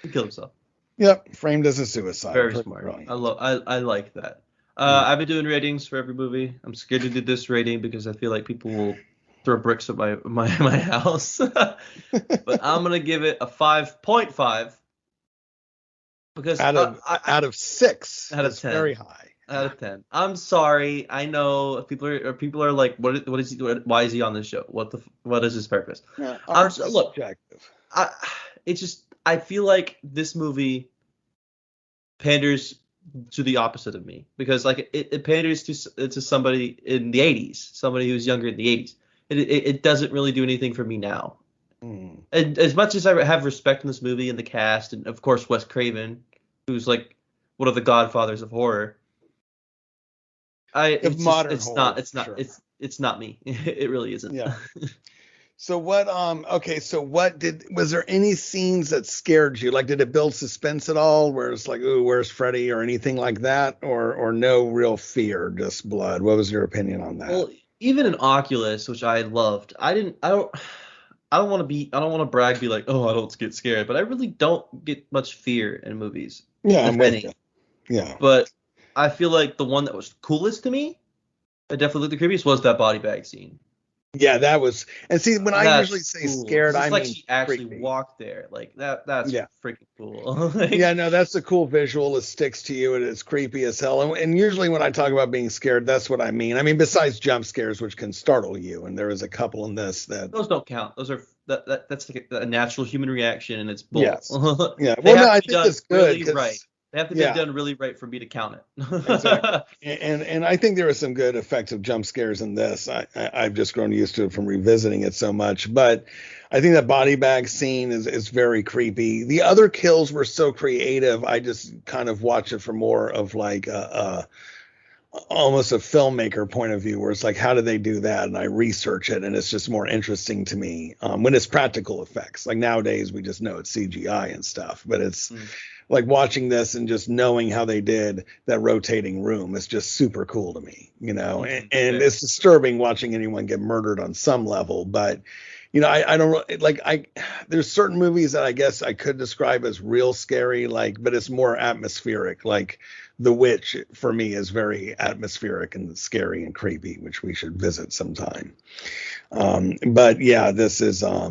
He killed himself. Yep, framed as a suicide. Very smart. Brilliant. I like that. I've been doing ratings for every movie. I'm scared to do this rating because I feel like people will throw bricks at my house. But I'm gonna give it a 5.5 because out of 6. Out of 10. Very high. Out of 10. I'm sorry. I know people are like, what is he doing? Why is he on this show? What is his purpose? Yeah, look, I feel like this movie panders to the opposite of me because like it panders to somebody in the 80s, somebody who's younger in the 80s. It doesn't really do anything for me now. And as much as I have respect in this movie and the cast, and of course Wes Craven, who's like one of the godfathers of horror, it's not me. It really isn't. Yeah. So was there any scenes that scared you? Like, did it build suspense at all? Where it's like, ooh, where's Freddy or anything like that? Or no real fear, just blood? What was your opinion on that? Well, even in Oculus, which I loved, I don't want to brag, be like, oh, I don't get scared, but I really don't get much fear in movies. Yeah, I'm with you. Yeah. But I feel like the one that was coolest to me, that definitely looked the creepiest, was that body bag scene. Yeah, that was, and see, when I usually say cool. Scared, I like mean she actually creepy. Walked there, like that's freaking cool. Yeah, no, that's a cool visual. It sticks to you, and it's creepy as hell. And usually when I talk about being scared, that's what I mean. I mean, besides jump scares, which can startle you, and there is a couple in this that those don't count. Those are that's like a natural human reaction, and it's bull. Yes. Yeah. Well, no, I think it's good. Really right. They have to be done really right for me to count it. Exactly. And I think there are some good effective jump scares in this. I've just grown used to it from revisiting it so much. But I think that body bag scene is very creepy. The other kills were so creative. I just kind of watch it from more of like almost a filmmaker point of view, where it's like, how did they do that? And I research it, and it's just more interesting to me when it's practical effects. Like nowadays, we just know it's CGI and stuff, but it's like watching this and just knowing how they did that rotating room is just super cool to me, and it's disturbing watching anyone get murdered on some level. But, I don't like, there's certain movies that I guess I could describe as real scary, but it's more atmospheric. Like The Witch for me is very atmospheric and scary and creepy, which we should visit sometime. But yeah, this is, I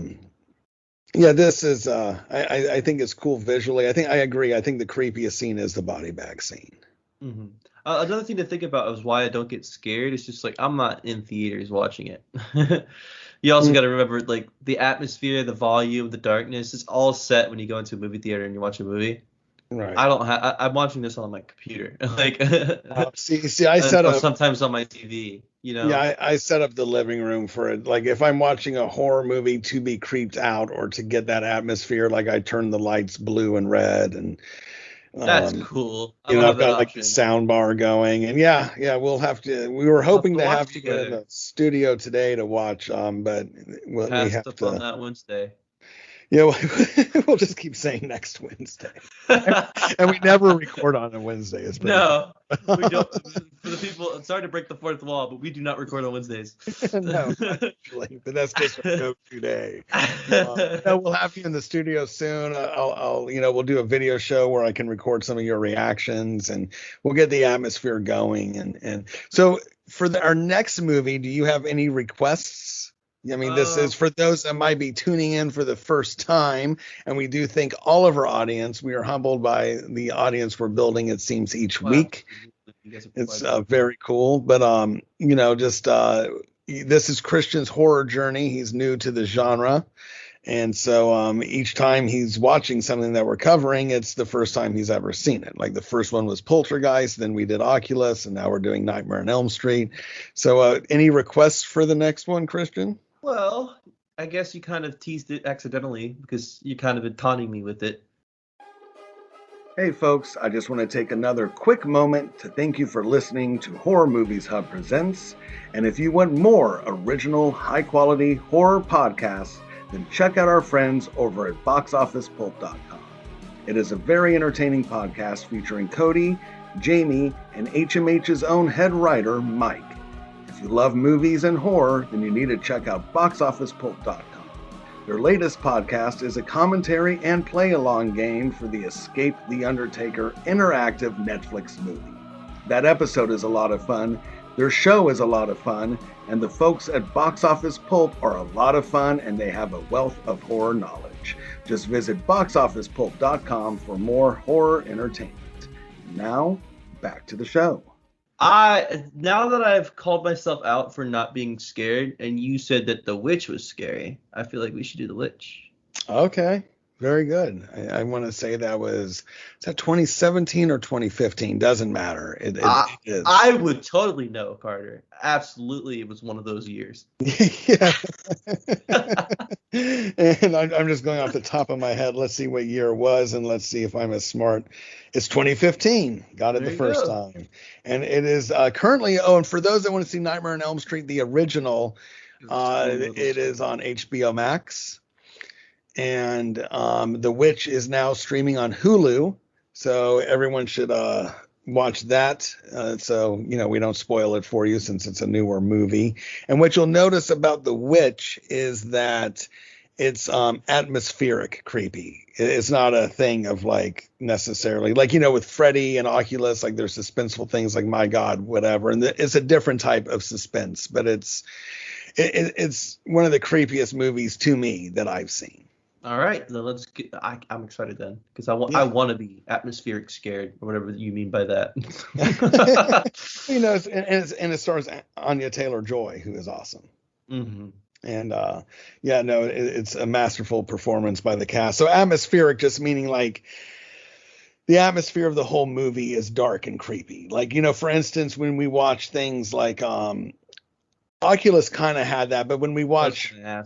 think it's cool visually. I agree. I think the creepiest scene is the body bag scene. Mm-hmm. Another thing to think about is why I don't get scared. It's just like, I'm not in theaters watching it. You also got to remember, like, the atmosphere, the volume, the darkness is all set when you go into a movie theater and you watch a movie. Right. I'm watching this on my computer, like See, I set or up. sometimes on my TV. Yeah, I set up the living room for it. Like if I'm watching a horror movie to be creeped out or to get that atmosphere, like I turn the lights blue and red, and That's cool. I you don't know, have I've that got like the option. sound bar going, and yeah, we'll have to. We were We'll have hoping to to watch have you in together. the studio today to watch, but we Passed have up on to. that Wednesday. Yeah, we'll just keep saying next Wednesday, and we never record on a Wednesday. It's pretty No, cool. we don't. For the people, sorry to break the fourth wall, but we do not record on Wednesdays. No, not usually, but that's just our go-to day. No, we'll have you in the studio soon. I'll, we'll do a video show where I can record some of your reactions, and we'll get the atmosphere going. And so for our next movie, do you have any requests? I mean, this is for those that might be tuning in for the first time, and we do thank all of our audience. We are humbled by the audience we're building, it seems, each week. It's very cool. But, this is Christian's horror journey. He's new to the genre. And so each time he's watching something that we're covering, it's the first time he's ever seen it. Like the first one was Poltergeist, then we did Oculus, and now we're doing Nightmare on Elm Street. So any requests for the next one, Christian? Well, I guess you kind of teased it accidentally because you kind of been taunting me with it. Hey folks, I just want to take another quick moment to thank you for listening to Horror Movies Hub Presents. And if you want more original, high-quality horror podcasts, then check out our friends over at boxofficepulp.com. It is a very entertaining podcast featuring Cody, Jamie, and HMH's own head writer, Mike. If you love movies and horror, then you need to check out boxofficepulp.com. Their latest podcast is a commentary and play-along game for the Escape the Undertaker interactive Netflix movie. That episode is a lot of fun, their show is a lot of fun, and the folks at Box Office Pulp are a lot of fun, and they have a wealth of horror knowledge. Just visit boxofficepulp.com for more horror entertainment. Now, back to the show. Now that I've called myself out for not being scared, and you said that The Witch was scary, I feel like we should do The Witch. Okay, very good. I want to say is that 2017 or 2015? Doesn't matter. It is. I would totally know, Carter. Absolutely, it was one of those years. Yeah. And I'm just going off the top of my head. Let's see what year it was, and let's see if I'm as smart. It's 2015. Got it the first time. And it is currently, and for those that want to see Nightmare on Elm Street, the original, it is on HBO Max. And The Witch is now streaming on Hulu. So everyone should watch that. So, we don't spoil it for you since it's a newer movie. And what you'll notice about The Witch is that it's atmospheric creepy. It's not a thing of like necessarily like, with Freddy and Oculus, like there's suspenseful things like, my God, whatever. And it's a different type of suspense, but it's one of the creepiest movies to me that I've seen. All right, then let's get. I'm excited then because I want to be atmospheric scared or whatever you mean by that. And it stars Anya Taylor-Joy, who is awesome. Mm-hmm. And it's a masterful performance by the cast. So atmospheric just meaning like the atmosphere of the whole movie is dark and creepy. Like, for instance, when we watch things like Oculus kind of had that, but when we watch A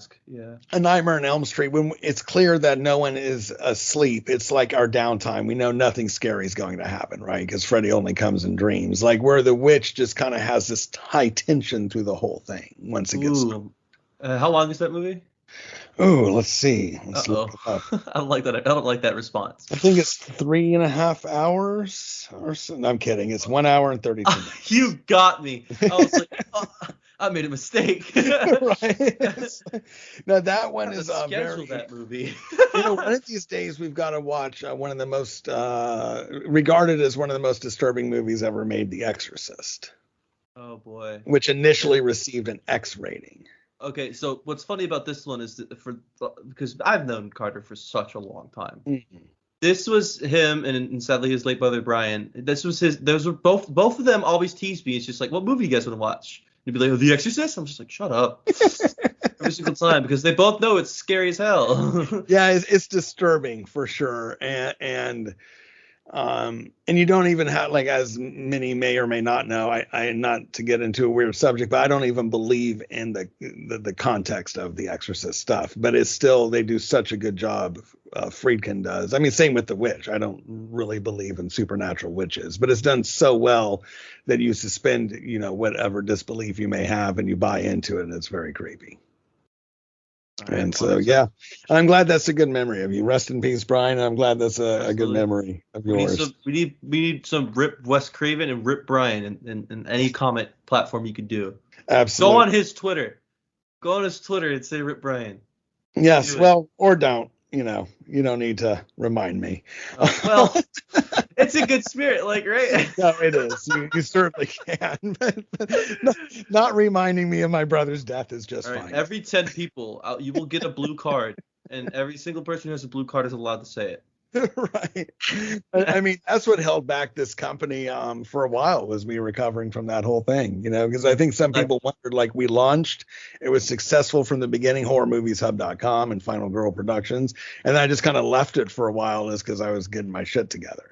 Nightmare on Elm Street, when it's clear that no one is asleep, it's like our downtime. We know nothing scary is going to happen, right? Because Freddy only comes in dreams. Like where The Witch just kind of has this high tension through the whole thing once it gets started. How long is that movie? Oh, let's see. Let's look it up. I don't like that. I don't like that response. I think it's 3.5 hours or so. No, I'm kidding. It's 1 hour and 32 minutes. You got me. I was like, I made a mistake. Right. No, that one is schedule that movie. One of these days we've got to watch one of the most regarded as one of the most disturbing movies ever made, The Exorcist. Oh boy. Which initially received an X rating. Okay, so what's funny about this one is that because I've known Carter for such a long time. Mm-hmm. This was him and sadly his late brother Brian. Those were both of them always teased me. It's just like, what movie you guys want to watch? And he'd be like, oh, The Exorcist? I'm just like, shut up. Every single time because they both know it's scary as hell. Yeah, it's disturbing for sure. And And you don't even have, like, as many may or may not know, I not to get into a weird subject, but I don't even believe in the context of the Exorcist stuff. But it's still, they do such a good job. Friedkin does. I mean, same with the witch. I don't really believe in supernatural witches, but it's done so well that you suspend, whatever disbelief you may have, and you buy into it, and it's very creepy. Right, and so, yeah, I'm glad that's a good memory of you. Rest in peace, Brian. I'm glad that's a good memory of yours. We need some rip Wes Craven and rip Brian in any comment platform you could do. Absolutely. Go on his Twitter. Go on his Twitter and say rip Brian. Yes, well, or don't. You don't need to remind me. Well, it's a good spirit, like, right? No, it is. You certainly can. But not reminding me of my brother's death is just fine. Every 10 people, you will get a blue card, and every single person who has a blue card is allowed to say it. Right. I mean, that's what held back this company for a while, was me recovering from that whole thing, because I think some people wondered, like, we launched, it was successful from the beginning, horrormovieshub.com and Final Girl Productions, and I just kind of left it for a while is because I was getting my shit together,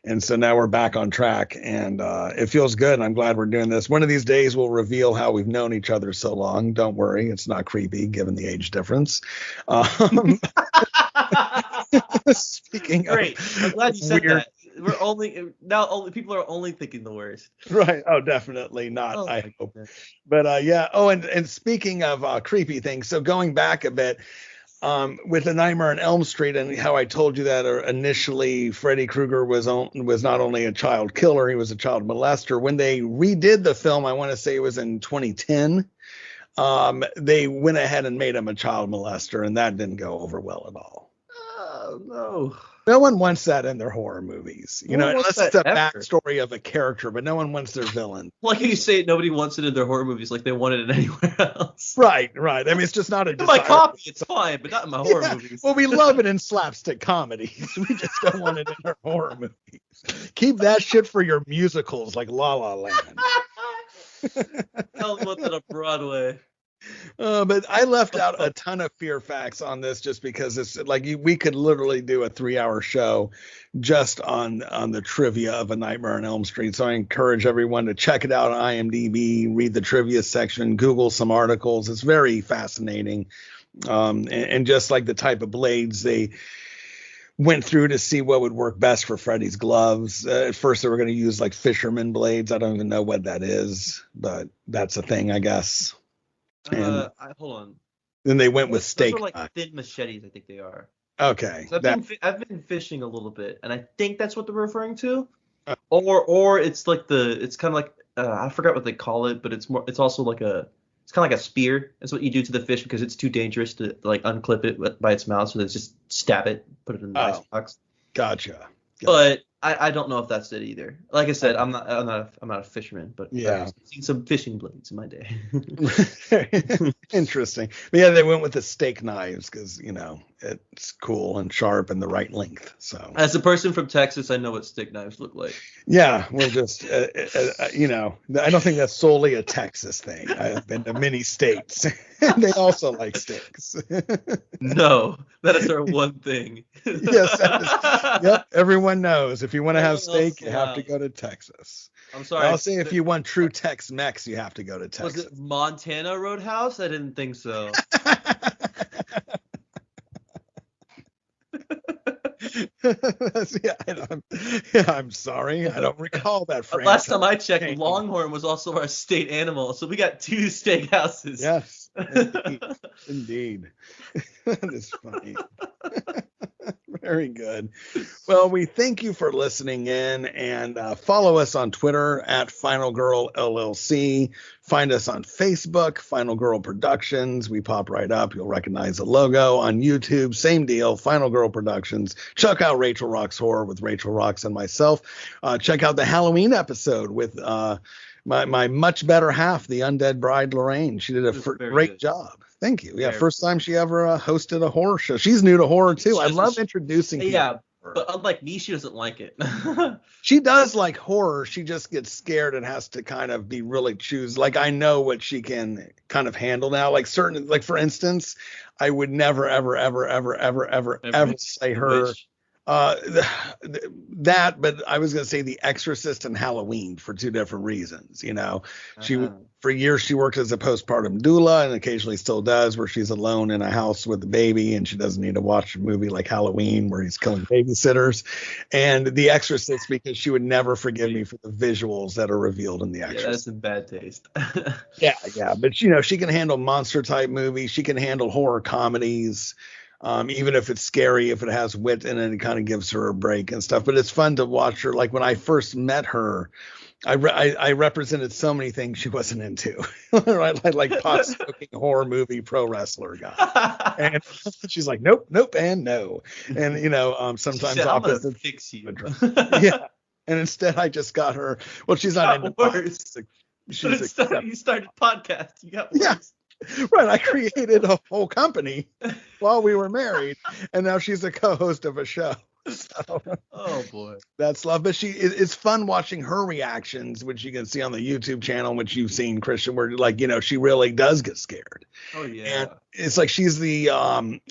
And so now we're back on track, and it feels good. And I'm glad we're doing this. One of these days we'll reveal how we've known each other so long. Don't worry, it's not creepy given the age difference. Speaking Great. I'm glad you said that. We're only people are only thinking the worst. Right. Oh, definitely not. I hope. Goodness. But yeah. Oh, and speaking of creepy things, so going back a bit, with The Nightmare on Elm Street, and how I told you that initially Freddy Krueger was not only a child killer, he was a child molester. When they redid the film, I want to say it was in 2010, they went ahead and made him a child molester, and that didn't go over well at all. Oh, no. No one wants that in their horror movies, unless it's a backstory of a character, but no one wants their villain. Like you say, nobody wants it in their horror movies like they want it anywhere else. Right. I mean, it's just not a in my copy, it's fine, but not in my horror movies. Well, we love it in slapstick comedies. We just don't want it in our horror movies. Keep that shit for your musicals like La La Land. Tell them what's on Broadway. But I left out a ton of fear facts on this just because it's like we could literally do a 3-hour show just on the trivia of A Nightmare on Elm Street. So I encourage everyone to check it out on IMDb, read the trivia section, Google some articles. It's very fascinating. And just like the type of blades they went through to see what would work best for Freddy's gloves. At first they were going to use like fisherman blades. I don't even know what that is, but that's a thing, I guess. Hold on. Then they went with steak. Those are like thin machetes, I think they are. Okay. So I've been fishing a little bit, and I think that's what they're referring to. Or it's like it's kind of like I forgot what they call it, but it's also like it's kind of like a spear. That's what you do to the fish because it's too dangerous to like unclip it by its mouth, so they just stab it, put it in the ice box. Gotcha. But I don't know if that's it either. Like I said, I'm not a fisherman, but yeah, I've seen some fishing blades in my day. Interesting. But yeah, they went with the steak knives because it's cool and sharp and the right length. So as a person from Texas, I know what steak knives look like. Yeah, we'll just I don't think that's solely a Texas thing. I've been to many states. They also like steaks. No, that is our one thing. Yes. Yep. Everyone knows if you want to have steak, you have to go to Texas. I'm sorry. I'll say if you want true Tex-Mex, you have to go to Texas. Was it Montana Roadhouse? I didn't think so. I'm sorry. I don't recall that franchise. Last time I checked, Longhorn was also our state animal, so we got 2 steakhouses. Yes, indeed. That is funny. Very good. Well, we thank you for listening in, and follow us on Twitter at Final Girl LLC. Find us on Facebook, Final Girl Productions. We pop right up. You'll recognize the logo. On YouTube, same deal, Final Girl Productions. Check out Rachel Rocks Horror with Rachel Rocks and myself. Check out the Halloween episode with my much better half, the undead bride Lorraine. She did a great job. Thank you. Yeah, first time she ever hosted a horror show. She's new to horror too. I love introducing people. Yeah, but unlike me, she doesn't like it. She does like horror. She just gets scared and has to kind of be really choose. Like I know what she can kind of handle now. Like for instance, I would never, ever say her. That, but I was going to say The Exorcist and Halloween for two different reasons. You know, for years she worked as a postpartum doula and occasionally still does, where she's alone in a house with the baby and she doesn't need to watch a movie like Halloween where he's killing babysitters, and The Exorcist because she would never forgive me for the visuals that are revealed in The Exorcist. Yeah, that's in bad taste. yeah, but you know, she can handle monster type movies. She can handle horror comedies. Even if it's scary, if it has wit in it, it kind of gives her a break and stuff. But it's fun to watch her. Like when I first met her, I represented so many things she wasn't into. Right? Like pot smoking horror movie pro wrestler guy. And she's like, nope, and no. And you know, sometimes opposites fix you. Yeah. And instead, I just got her. Well, she's not into worse. You started podcasting. You got worse. Yeah. Right. I created a whole company while we were married, and now she's a co-host of a show. So, oh boy, that's love. But it's fun watching her reactions, which you can see on the YouTube channel, which you've seen, Christian, where like, you know, she really does get scared. Oh yeah. And it's like she's the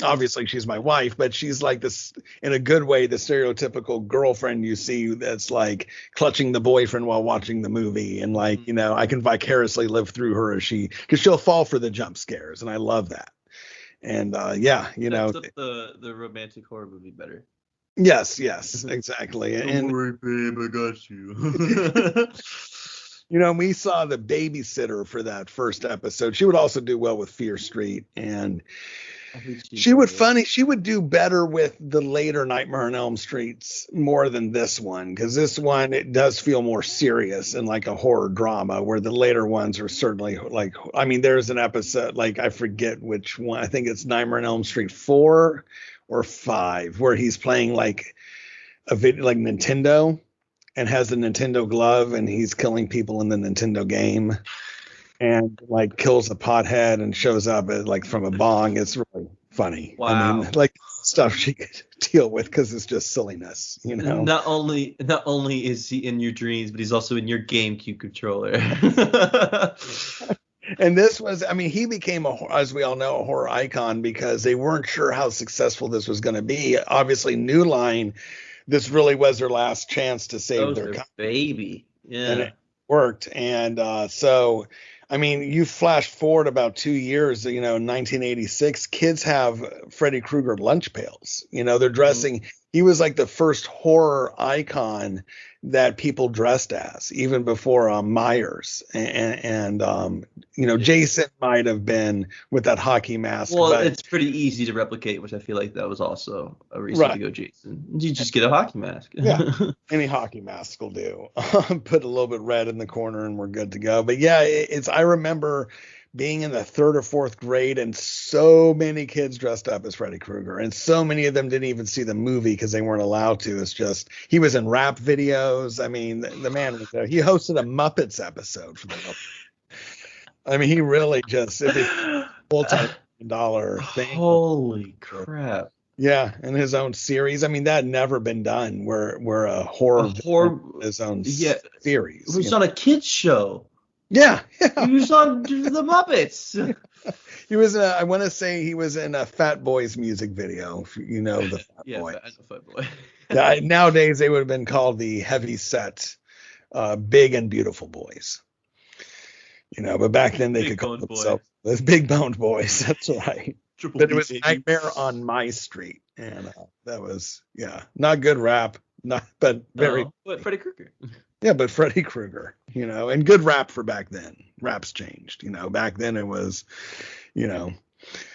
obviously she's my wife, but she's like this in a good way, the stereotypical girlfriend you see that's like clutching the boyfriend while watching the movie, and like, you know, I can vicariously live through her as because she'll fall for the jump scares, and I love that. And yeah, you know, the romantic horror movie better. Yes, exactly. Don't worry, babe, I got you. You know, we saw The Babysitter for that first episode. She would also do well with Fear Street, and she would do better with the later Nightmare on Elm Streets more than this one, because this one, it does feel more serious and like a horror drama, where the later ones are certainly like, I mean, there's an episode, like I forget which one, I think it's Nightmare on Elm Street 4 or 5, where he's playing like a video like Nintendo and has a Nintendo glove, and he's killing people in the Nintendo game, and like kills a pothead and shows up as, like from a bong. It's really funny. Wow. I mean, like stuff she could deal with because it's just silliness, you know. Not only is he in your dreams, but he's also in your GameCube controller. And this was, I mean, he became, as we all know, a horror icon because they weren't sure how successful this was going to be. Obviously, New Line, this really was their last chance to save their baby. Yeah. And it worked. And so, I mean, you flash forward about 2 years, you know, 1986, kids have Freddy Krueger lunch pails. You know, they're dressing. He was like the first horror icon that people dressed as, even before Myers and you know, Jason might have been with that hockey mask. Well, it's pretty easy to replicate, which I feel like that was also a reason to go Jason. You just get a hockey mask. Yeah, any hockey mask will do. Put a little bit red in the corner and we're good to go. But yeah, I remember being in the 3rd or 4th grade and so many kids dressed up as Freddy Krueger, and so many of them didn't even see the movie because they weren't allowed to. It's just, he was in rap videos. I mean, the man was there. He hosted a Muppets episode for the Muppets. I mean, he really just, it was multi-million-dollar thing. Holy crap. Yeah, in his own series. I mean, that had never been done where a horror his own series. It was on a kids show. Yeah. He was on the Muppets. He was I want to say he was in a Fat Boys music video. You know, the Fat Boy. Fat Boy. Yeah, nowadays they would have been called the heavy set, big and beautiful boys. You know, but back then they could call themselves the big boned boys. That's right. But it was Nightmare on My Street, and that was not good rap, but very. But Freddy Krueger. Yeah, but Freddy Krueger, you know, and good rap for back then. Rap's changed, you know. Back then it was, you know,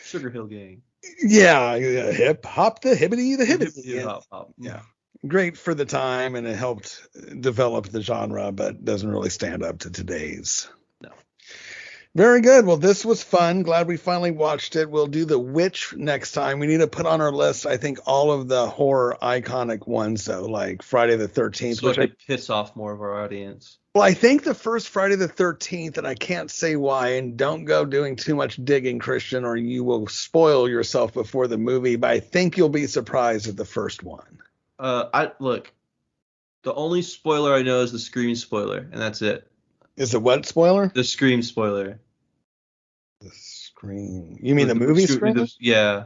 Sugar Hill Gang. Yeah, hip hop the hibbity the hibbity. Hop. Yeah, great for the time, and it helped develop the genre, but doesn't really stand up to today's. No. Very good. Well, this was fun. Glad we finally watched it. We'll do The Witch next time. We need to put on our list, I think, all of the horror iconic ones, though, like Friday the 13th. So which I piss off more of our audience. Well, I think the first Friday the 13th, and I can't say why, and don't go doing too much digging, Christian, or you will spoil yourself before the movie, but I think you'll be surprised at the first one. Look, the only spoiler I know is the Scream spoiler, and that's it. Is the what spoiler? The Scream spoiler. The Scream. You mean the movie Scream? Yeah.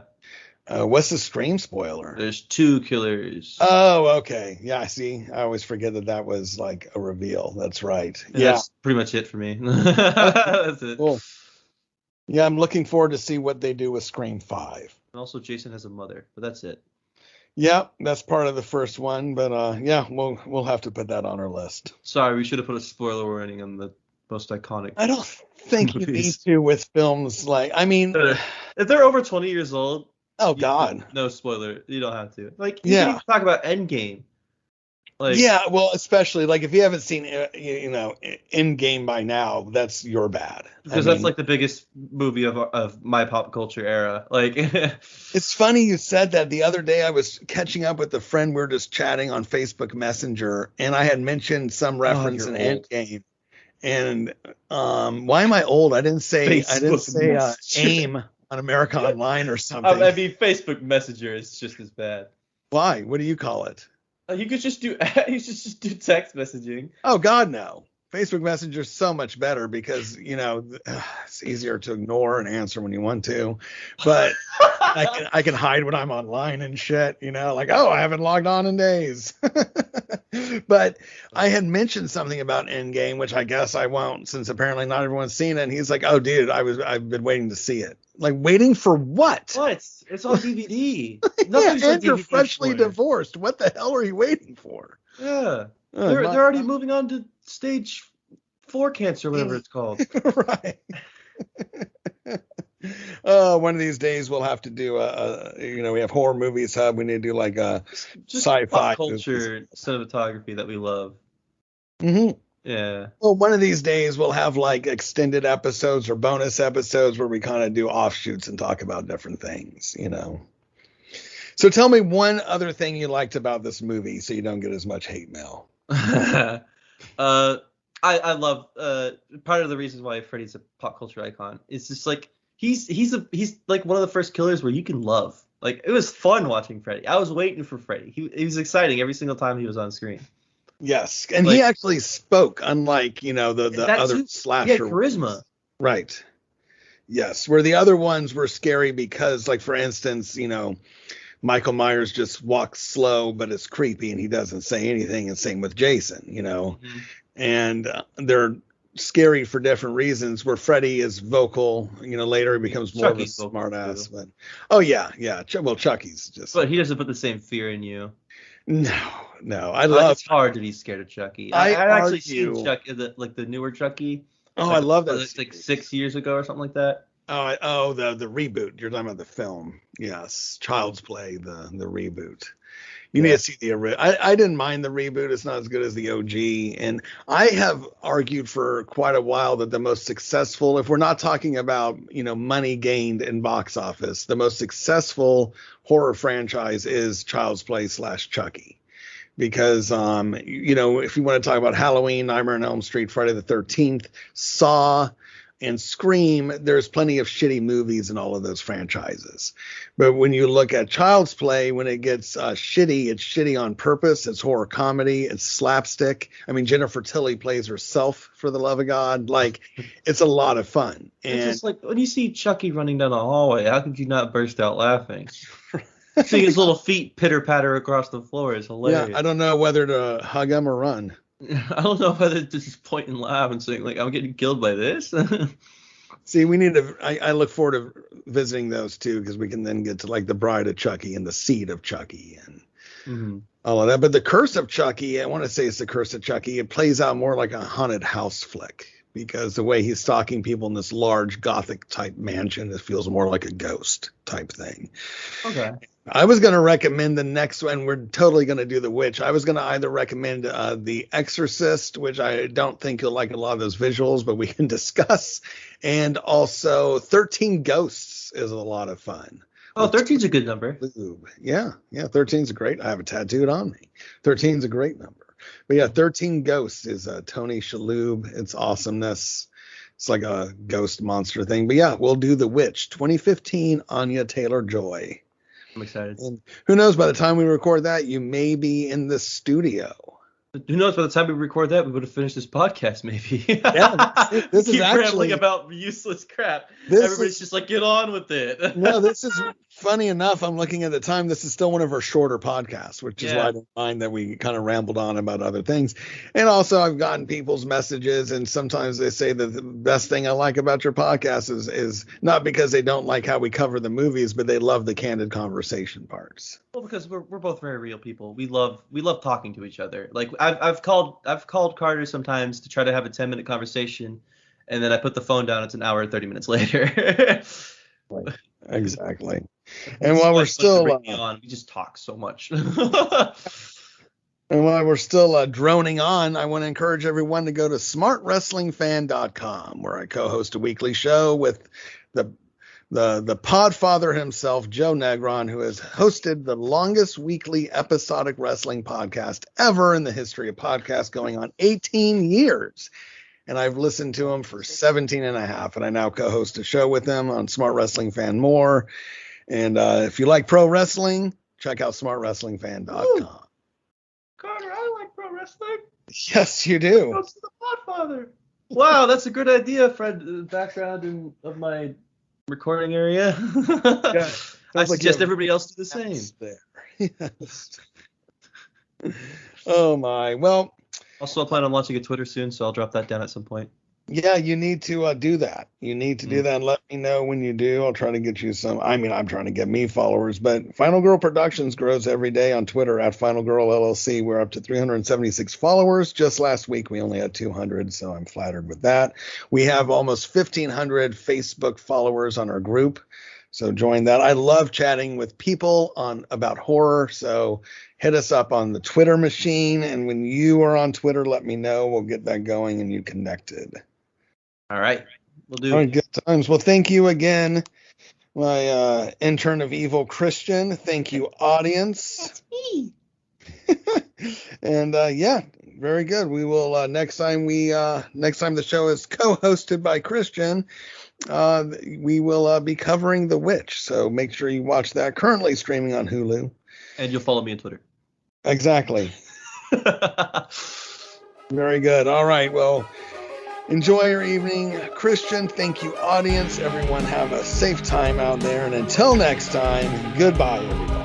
What's the Scream spoiler? There's 2 killers. Oh, okay. Yeah, I see. I always forget that was like a reveal. That's right. And that's pretty much it for me. That's it. Cool. Yeah, I'm looking forward to see what they do with Scream 5. And also, Jason has a mother, but that's it. Yeah, that's part of the first one, but yeah, we'll have to put that on our list. Sorry, we should have put a spoiler warning on the most iconic. I don't think you need to with films like, I mean, if they're over 20 years old. Oh God. No spoiler. You don't have to. Like, you can even talk about Endgame. Like, yeah, well, especially like if you haven't seen, Endgame by now, that's your bad. Because that's like the biggest movie of my pop culture era. Like, it's funny you said that. The other day I was catching up with a friend. We were just chatting on Facebook Messenger, and I had mentioned some reference in Endgame. And why am I old? I didn't say AIM on America Online or something. I mean, Facebook Messenger is just as bad. Why? What do you call it? You could just do text messaging. Oh God, no. Facebook Messenger is so much better because, it's easier to ignore and answer when you want to. But I can hide when I'm online and shit, like, oh, I haven't logged on in days. But I had mentioned something about Endgame, which I guess I won't, since apparently not everyone's seen it. And he's like, oh, dude, I've been waiting to see it. Like, waiting for what? What? It's on DVD. Yeah, and you're freshly divorced. What the hell are you waiting for? Yeah. They're already moving on to stage 4 cancer, whatever it's called. Right. One of these days we'll have to do we have Horror Movies Hub. We need to do like a sci-fi pop culture cinematography that we love. Mm-hmm. Yeah. Well, one of these days we'll have like extended episodes or bonus episodes where we kind of do offshoots and talk about different things, So tell me one other thing you liked about this movie so you don't get as much hate mail. I love part of the reasons why Freddy's a pop culture icon is just like he's like one of the first killers where you can love. Like, it was fun watching Freddy. I was waiting for Freddy. He was exciting every single time he was on screen. Yes, and he actually spoke, unlike the other slasher. He had charisma. Right. Yes, where the other ones were scary because, like, for instance, Michael Myers just walks slow, but it's creepy, and he doesn't say anything. And same with Jason, Mm-hmm. And they're scary for different reasons. Where Freddy is vocal, later he becomes more Chucky's of a smartass. But well, Chucky's just. But he doesn't put the same fear in you. No, I love. It's hard to be scared of Chucky. I actually seen Chucky, the newer Chucky. Oh, I love that. It's like 6 years ago or something like that. Oh, the reboot. You're talking about the film. Yes, Child's Play, the reboot. You need to see the original. I didn't mind the reboot. It's not as good as the OG. And I have argued for quite a while that the most successful, if we're not talking about, money gained in box office, the most successful horror franchise is Child's Play / Chucky. Because, if you want to talk about Halloween, Nightmare on Elm Street, Friday the 13th, Saw, and Scream, there's plenty of shitty movies in all of those franchises. But when you look at Child's Play, when it gets shitty, it's shitty on purpose. It's horror comedy. It's slapstick. I mean, Jennifer Tilly plays herself, for the love of God. Like, it's a lot of fun. And it's just like when you see Chucky running down the hallway, how could you not burst out laughing? Seeing his little feet pitter-patter across the floor is hilarious. Yeah, I don't know whether to hug him or run. I don't know whether to just point and laugh and saying, like, I'm getting killed by this. See, we need to. I look forward to visiting those too, because we can then get to like the Bride of Chucky and the Seed of Chucky and all of that. But the Curse of Chucky, I want to say it's the Curse of Chucky. It plays out more like a haunted house flick because the way he's stalking people in this large Gothic type mansion, it feels more like a ghost type thing. Okay. I was going to recommend the next one. We're totally going to do The Witch. I was going to either recommend The Exorcist, which I don't think you'll like a lot of those visuals, but we can discuss. And also 13 Ghosts is a lot of fun. Oh, 13's a good number. Yeah, 13's great. I have it tattooed on me. 13's a great number. But yeah, 13 Ghosts is Tony Shalhoub. It's awesomeness. It's like a ghost monster thing. But yeah, we'll do The Witch. 2015, Anya Taylor-Joy. I'm excited. And who knows, by the time we record that, you may be in the studio. Who knows? By the time we record that, we would have finished this podcast, maybe. Yeah, this is Keep actually rambling about useless crap. Everybody's just like, get on with it. No, this is funny enough. I'm looking at the time. This is still one of our shorter podcasts, which is why I don't mind that we kind of rambled on about other things. And also, I've gotten people's messages, and sometimes they say that the best thing I like about your podcast is not because they don't like how we cover the movies, but they love the candid conversation parts. Well, because we're both very real people. We love talking to each other. Like I've called Carter sometimes to try to have a 10-minute conversation, and then I put the phone down. It's an hour and 30 minutes later. Right. Exactly. And while we're still we just talk so much. And while we're still droning on, I want to encourage everyone to go to smartwrestlingfan.com, where I co-host a weekly show with the podfather himself, Joe Negron, who has hosted the longest weekly episodic wrestling podcast ever in the history of podcasts, going on 18 years. And I've listened to him for 17 and a half, and I now co-host a show with him on Smart Wrestling Fan More. And if you like pro wrestling, check out smartwrestlingfan.com. Carter, I like pro wrestling. Yes, you do. Go to the podfather. Wow, that's a good idea, Fred. Background of my recording area. Yeah, I suggest everybody else do the same. There. Yes. Oh my. Well, also, I plan on launching a Twitter soon, so I'll drop that down at some point. Yeah, you need to do that. You need to do that, and let me know when you do. I'll try to get you some. I mean, I'm trying to get me followers, but Final Girl Productions grows every day on Twitter at Final Girl LLC. We're up to 376 followers. Just last week, we only had 200, so I'm flattered with that. We have almost 1,500 Facebook followers on our group, so join that. I love chatting with people about horror, so hit us up on the Twitter machine, and when you are on Twitter, let me know. We'll get that going and you connected. All right. We'll do. All right, good times. Well, thank you again, my intern of evil, Christian. Thank you, audience. That's me. And yeah, very good. We will next time the show is co-hosted by Christian, we will be covering The Witch. So make sure you watch that. Currently streaming on Hulu. And you'll follow me on Twitter. Exactly. Very good. All right. Well, enjoy your evening. Christian, thank you, audience. Everyone have a safe time out there. And until next time, goodbye, everybody.